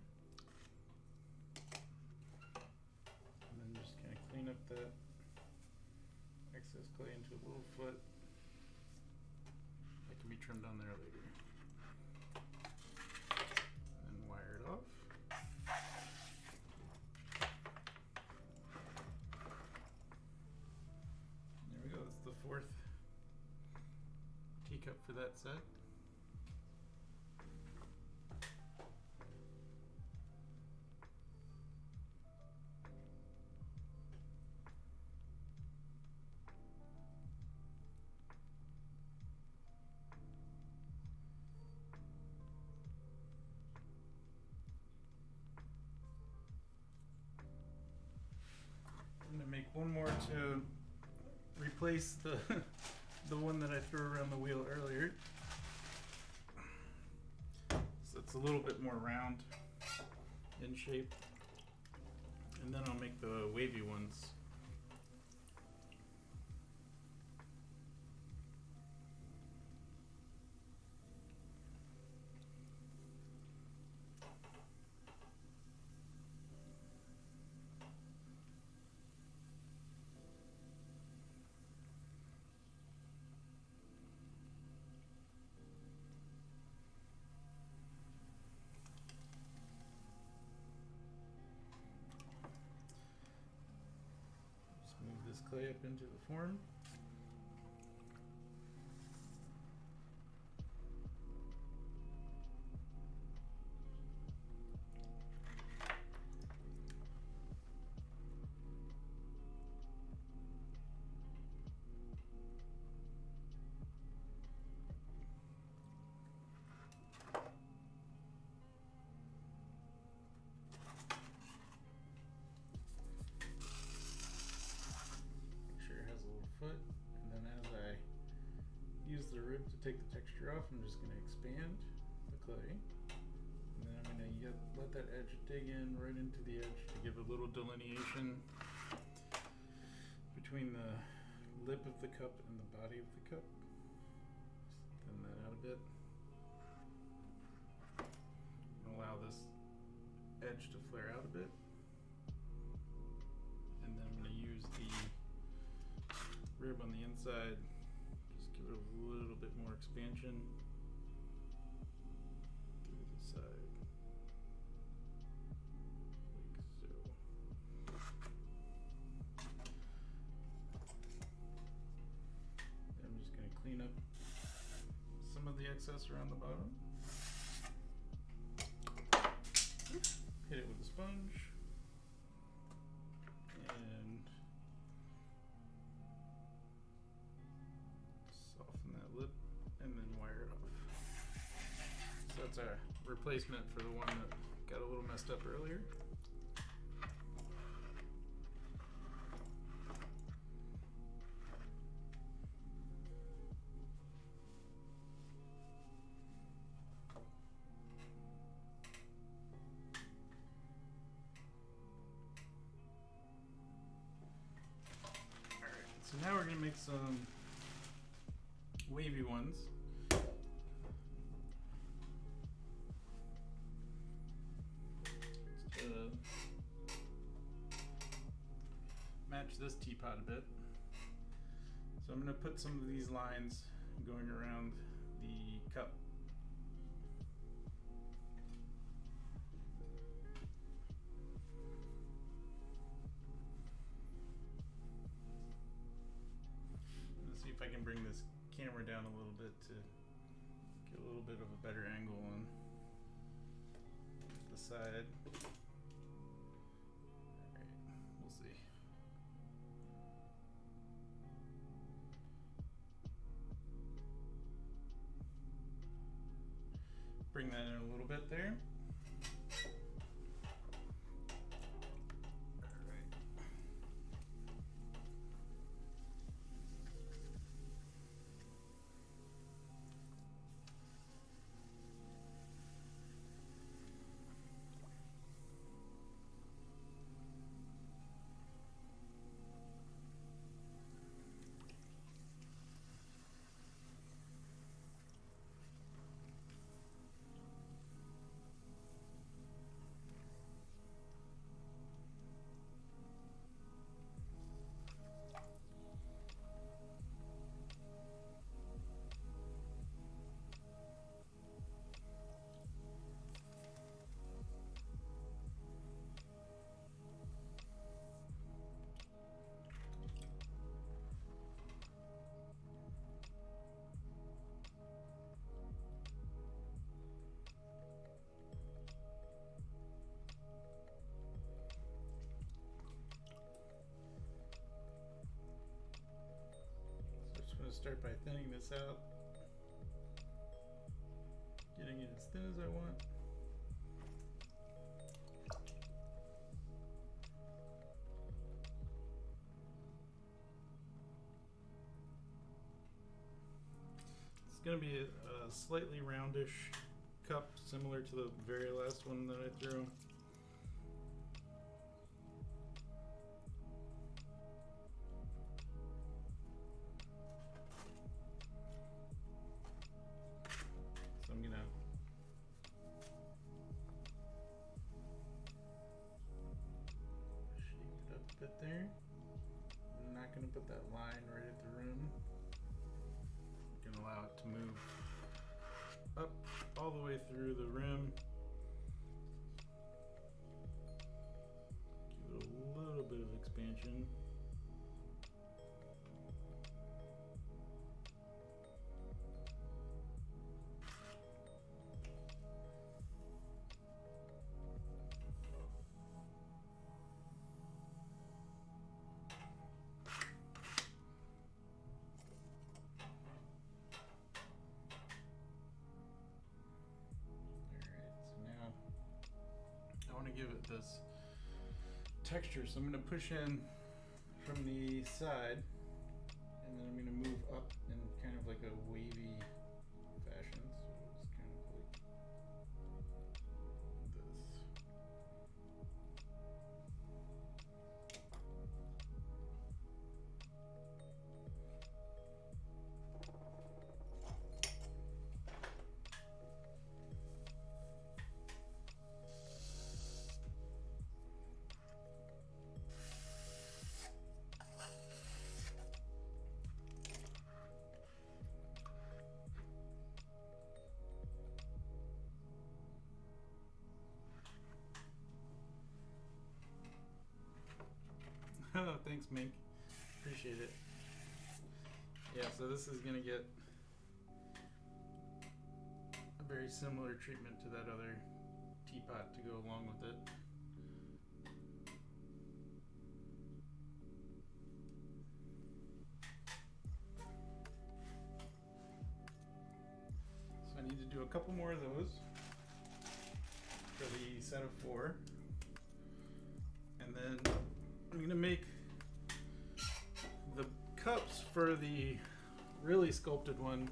And then just kind of clean up that excess clay into a little foot. That can be trimmed on there later. And then wire it off. There we go, that's the 4th teacup for that set. I'm gonna make one more to replace the the one that I threw around the wheel earlier. So it's a little bit more round in shape. And then I'll make the wavy ones. clay up into the form. Foot, and then as I use the rib to take the texture off, I'm just going to expand the clay, and then I'm going to let that edge dig in right into the edge to give a little delineation between the lip of the cup and the body of the cup. Just thin that out a bit. And allow this edge to flare out a bit, and then I'm going to use the rib on the inside, just give it a little bit more expansion through the side, like so. I'm just going to clean up some of the excess around the bottom. Hit it with a sponge and soften that lip and then wire it off. So that's a replacement for the one that got a little messed up earlier. So now we're going to make some wavy ones. To match this teapot a bit. So I'm going to put some of these lines going around the cup. See if I can bring this camera down a little bit to get a little bit of a better angle on the side. Alright, we'll see. Bring that in a little bit there. I'm going to start by thinning this out, getting it as thin as I want. It's going to be a slightly roundish cup, similar to the very last one that I threw. So I'm gonna shape it up a bit there. I'm not gonna put that line right at the rim. I'm gonna allow it to move up all the way through the rim. Give it a little bit of expansion. give it this texture. So I'm going to push in from the side, and then I'm going to move up in kind of like a wavy fashion. So it's kind of like this. Oh, thanks, Mink. Appreciate it. Yeah, so this is gonna get a very similar treatment to that other teapot to go along with it. So I need to do a couple more of those for the set of 4. And then I'm gonna make the cups for the really sculpted one,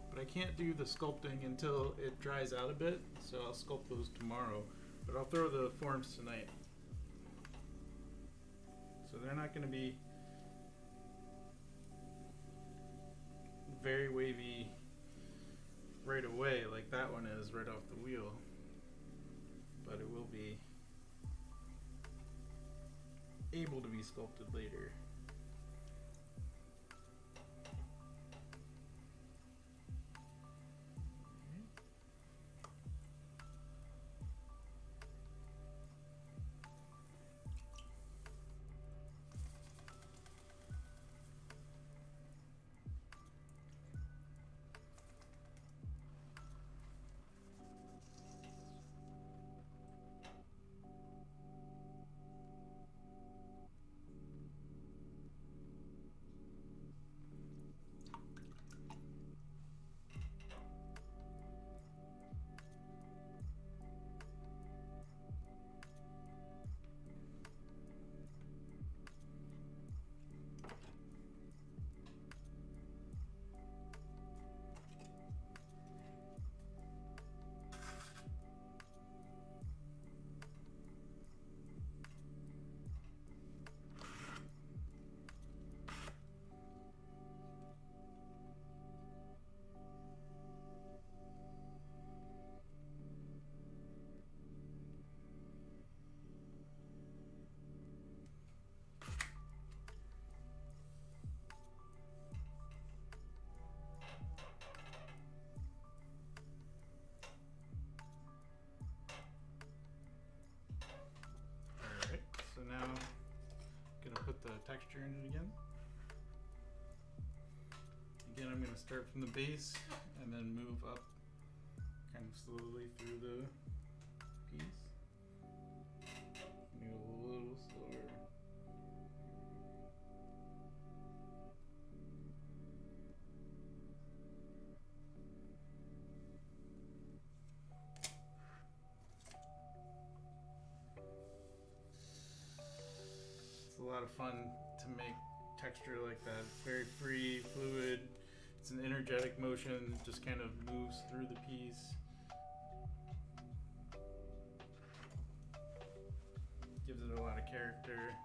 but I can't do the sculpting until it dries out a bit, so I'll sculpt those tomorrow. But I'll throw the forms tonight. So they're not gonna be very wavy right away like that one is right off the wheel, but it will be able to be sculpted later. So now I'm gonna put the texture in it again. Again, I'm gonna start from the base and then move up kind of slowly through the piece. Maybe a little slower. It's a lot of fun to make texture like that. It's very free, fluid. It's an energetic motion. It just kind of moves through the piece. Gives it a lot of character.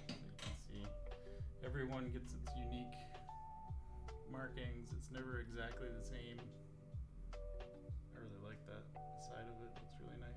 As you can see, everyone gets its unique markings. It's never exactly the same. I really like that side of it. It's really nice.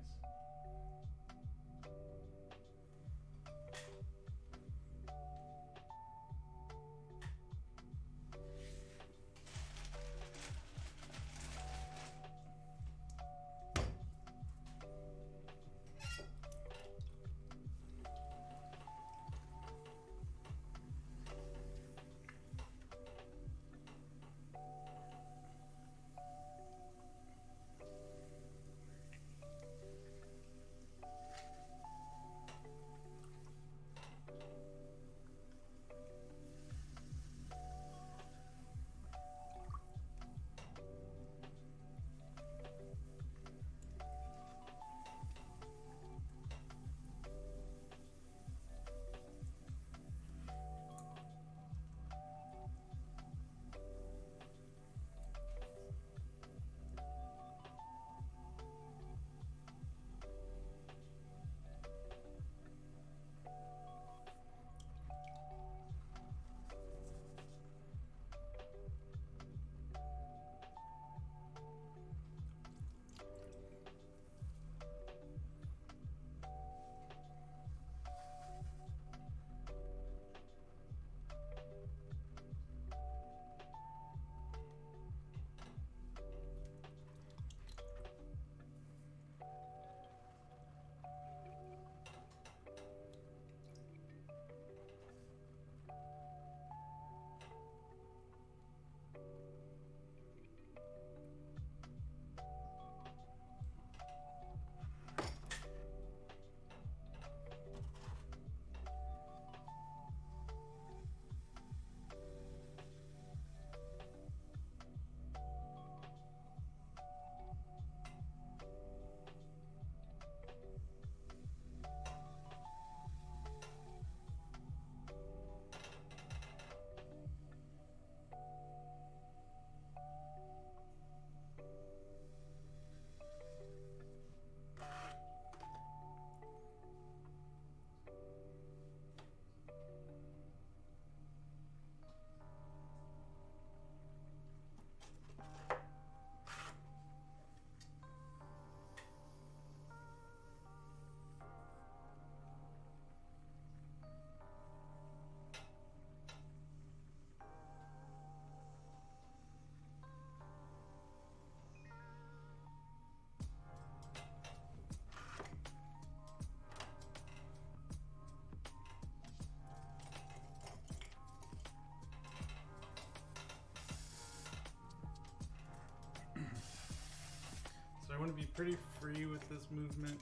want to be pretty free with this movement.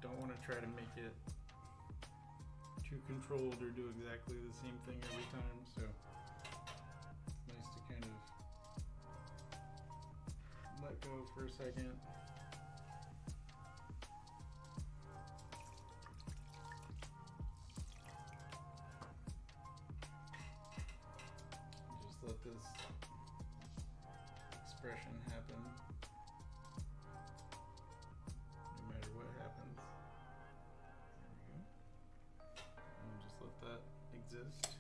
Don't want to try to make it too controlled or do exactly the same thing every time, so it's nice to kind of let go for a second. Just let this expression happen no matter what happens. There we go. And just let that exist.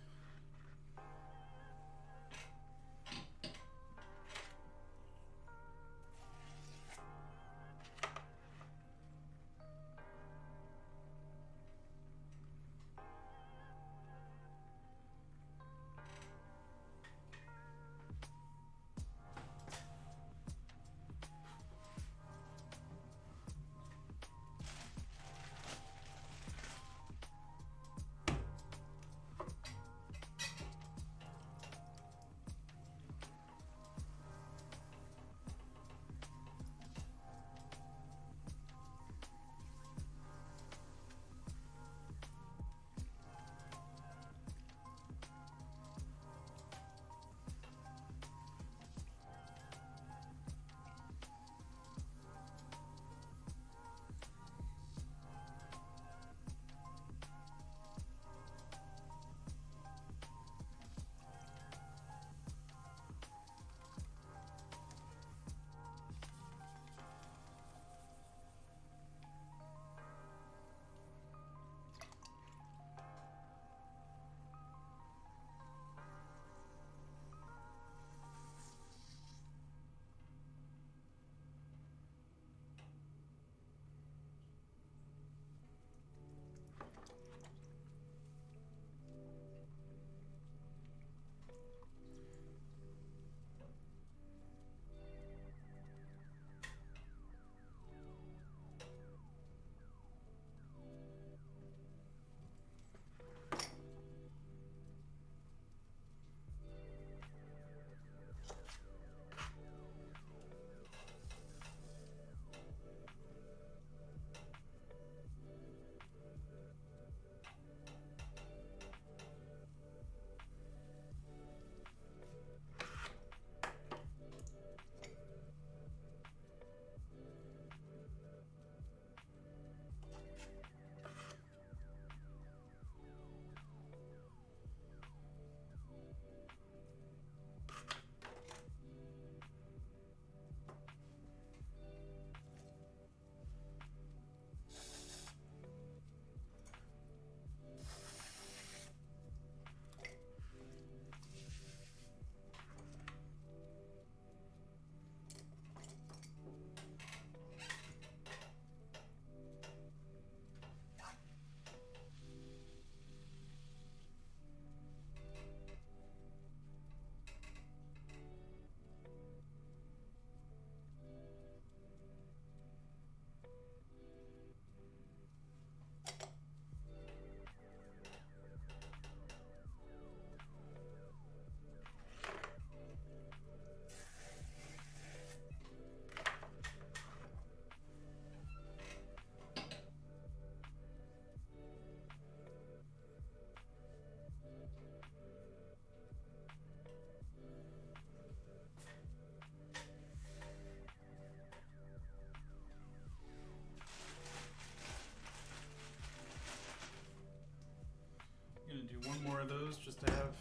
I'm gonna do one more of those just to have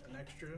an extra.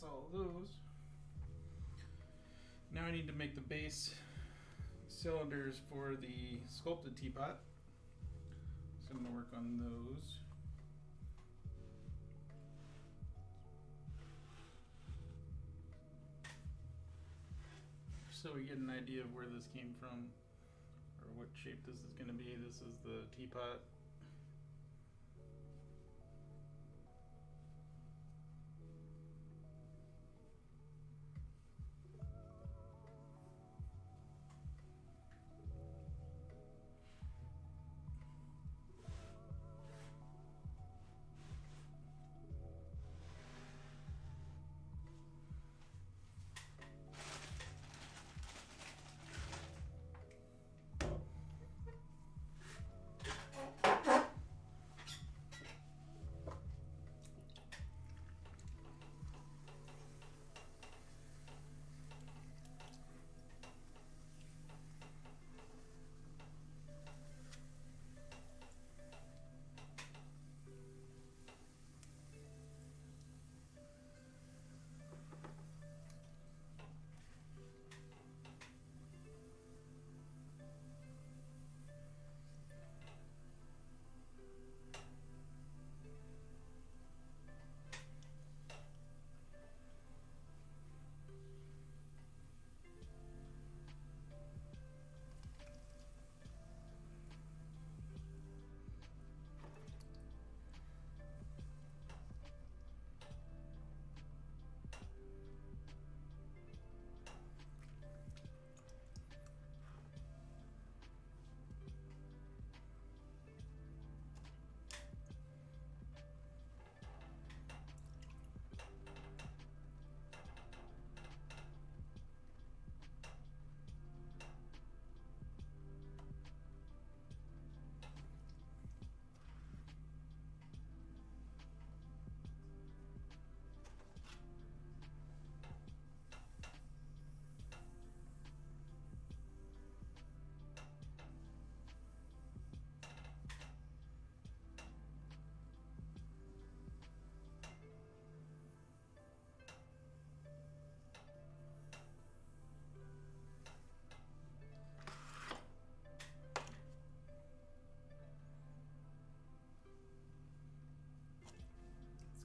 that's all of those. Now I need to make the base cylinders for the sculpted teapot. So I'm going to work on those. So we get an idea of where this came from, or what shape this is going to be. This is the teapot.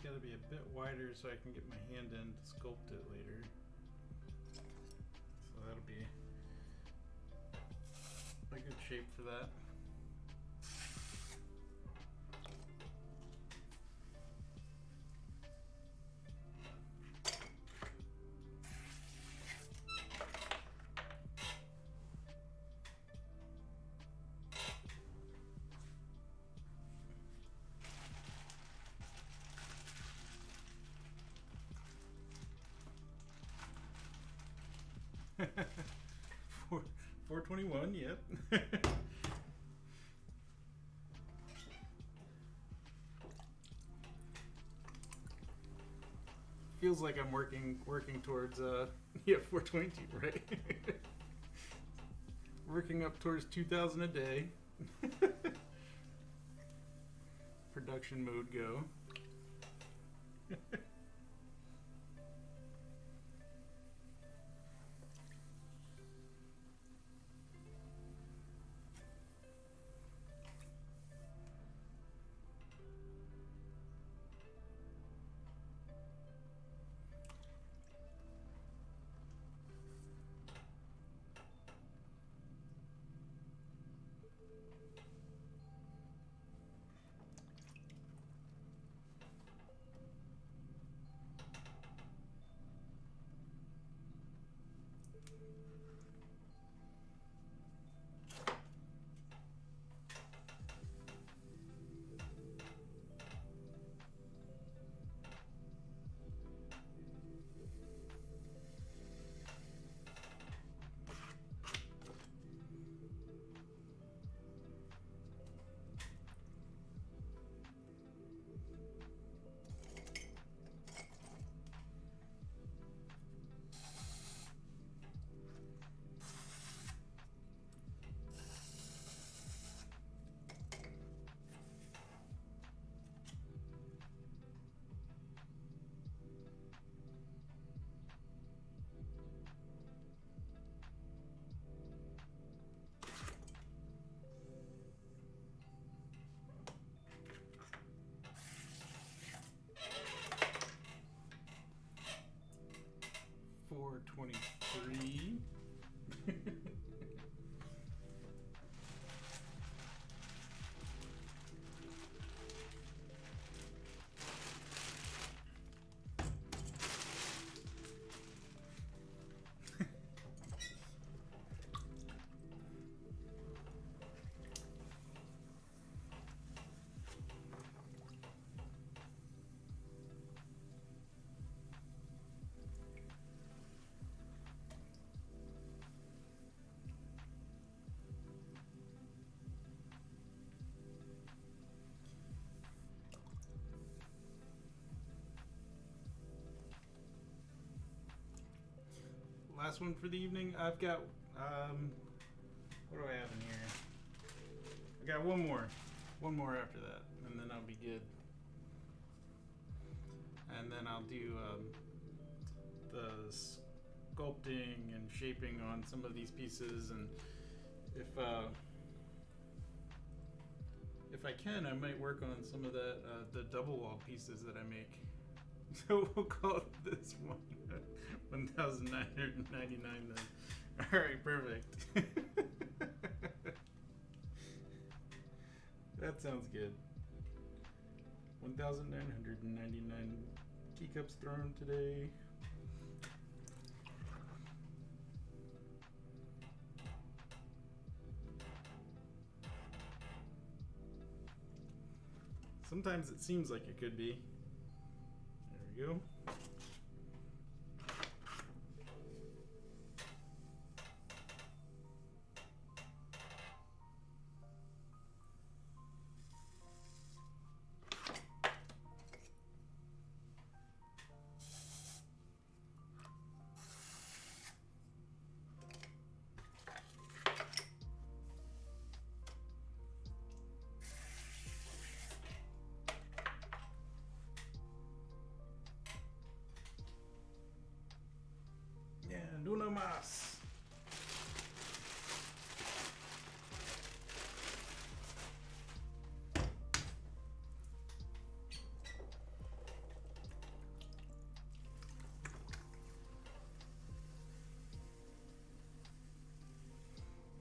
It's got to be a bit wider so I can get my hand in to sculpt it later. So that'll be a good shape for that. Four, 421, yep. Feels like I'm working towards yeah, 422, right? Working up towards 2,000 a day. Production mode go. last one for the evening. I've got, what do I have in here? I got one more after that, and then I'll be good. And then I'll do the sculpting and shaping on some of these pieces, and if I can, I might work on some of that the double wall pieces that I make. So we'll call this one 1,999 then. All right, perfect. That sounds good. 1,999 teacups thrown today. Sometimes it seems like it could be. There we go. And uno más.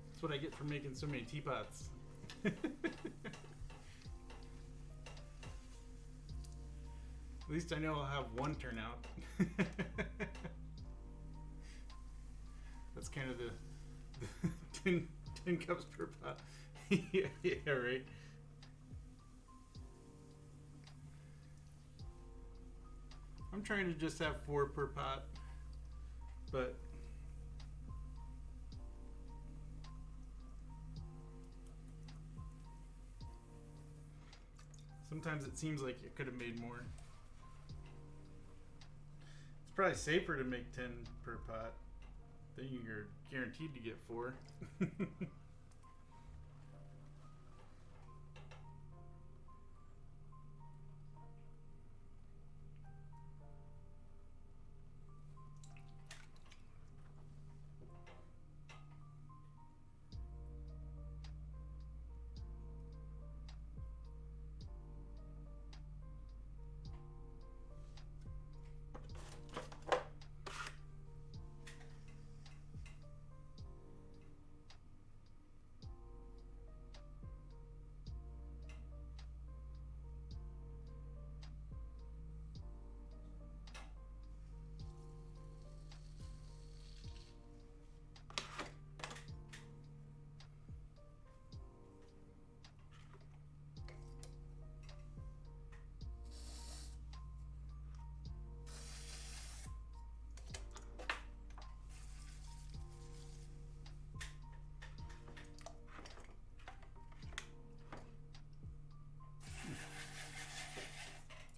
That's what I get for making so many teapots. At least I know I'll have one turn out. That's kind of the 10 cups per pot. Yeah, right. I'm trying to just have 4 per pot, but sometimes it seems like it could have made more. It's probably safer to make 10 per pot. Then you're guaranteed to get 4.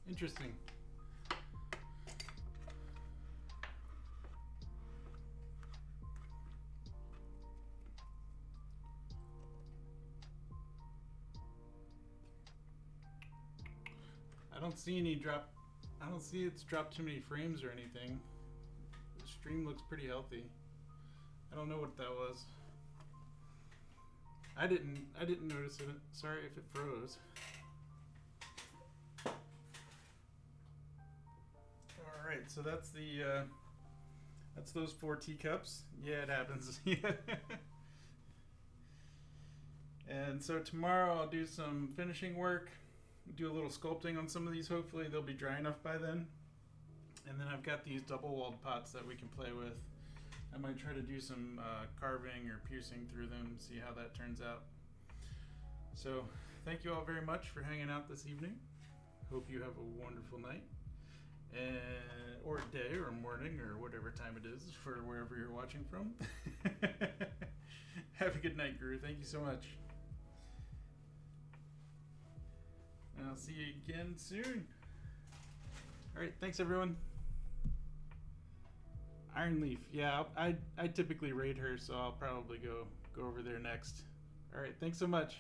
Interesting. I don't see any drop. I don't see it's dropped too many frames or anything. The stream looks pretty healthy. I don't know what that was. I didn't notice it. Sorry if it froze. All right, so that's the that's those 4 teacups. Yeah, it happens. And so tomorrow I'll do some finishing work, do a little sculpting on some of these. Hopefully they'll be dry enough by then. And then I've got these double-walled pots that we can play with. I might try to do some carving or piercing through them, see how that turns out. So thank you all very much for hanging out this evening. Hope you have a wonderful night. Or day or morning or whatever time it is for wherever you're watching from. Have a good night, Guru. Thank you so much. And I'll see you again soon. All right, thanks everyone. Iron Leaf. Yeah, I typically raid her, so I'll probably go over there next. All right, thanks so much.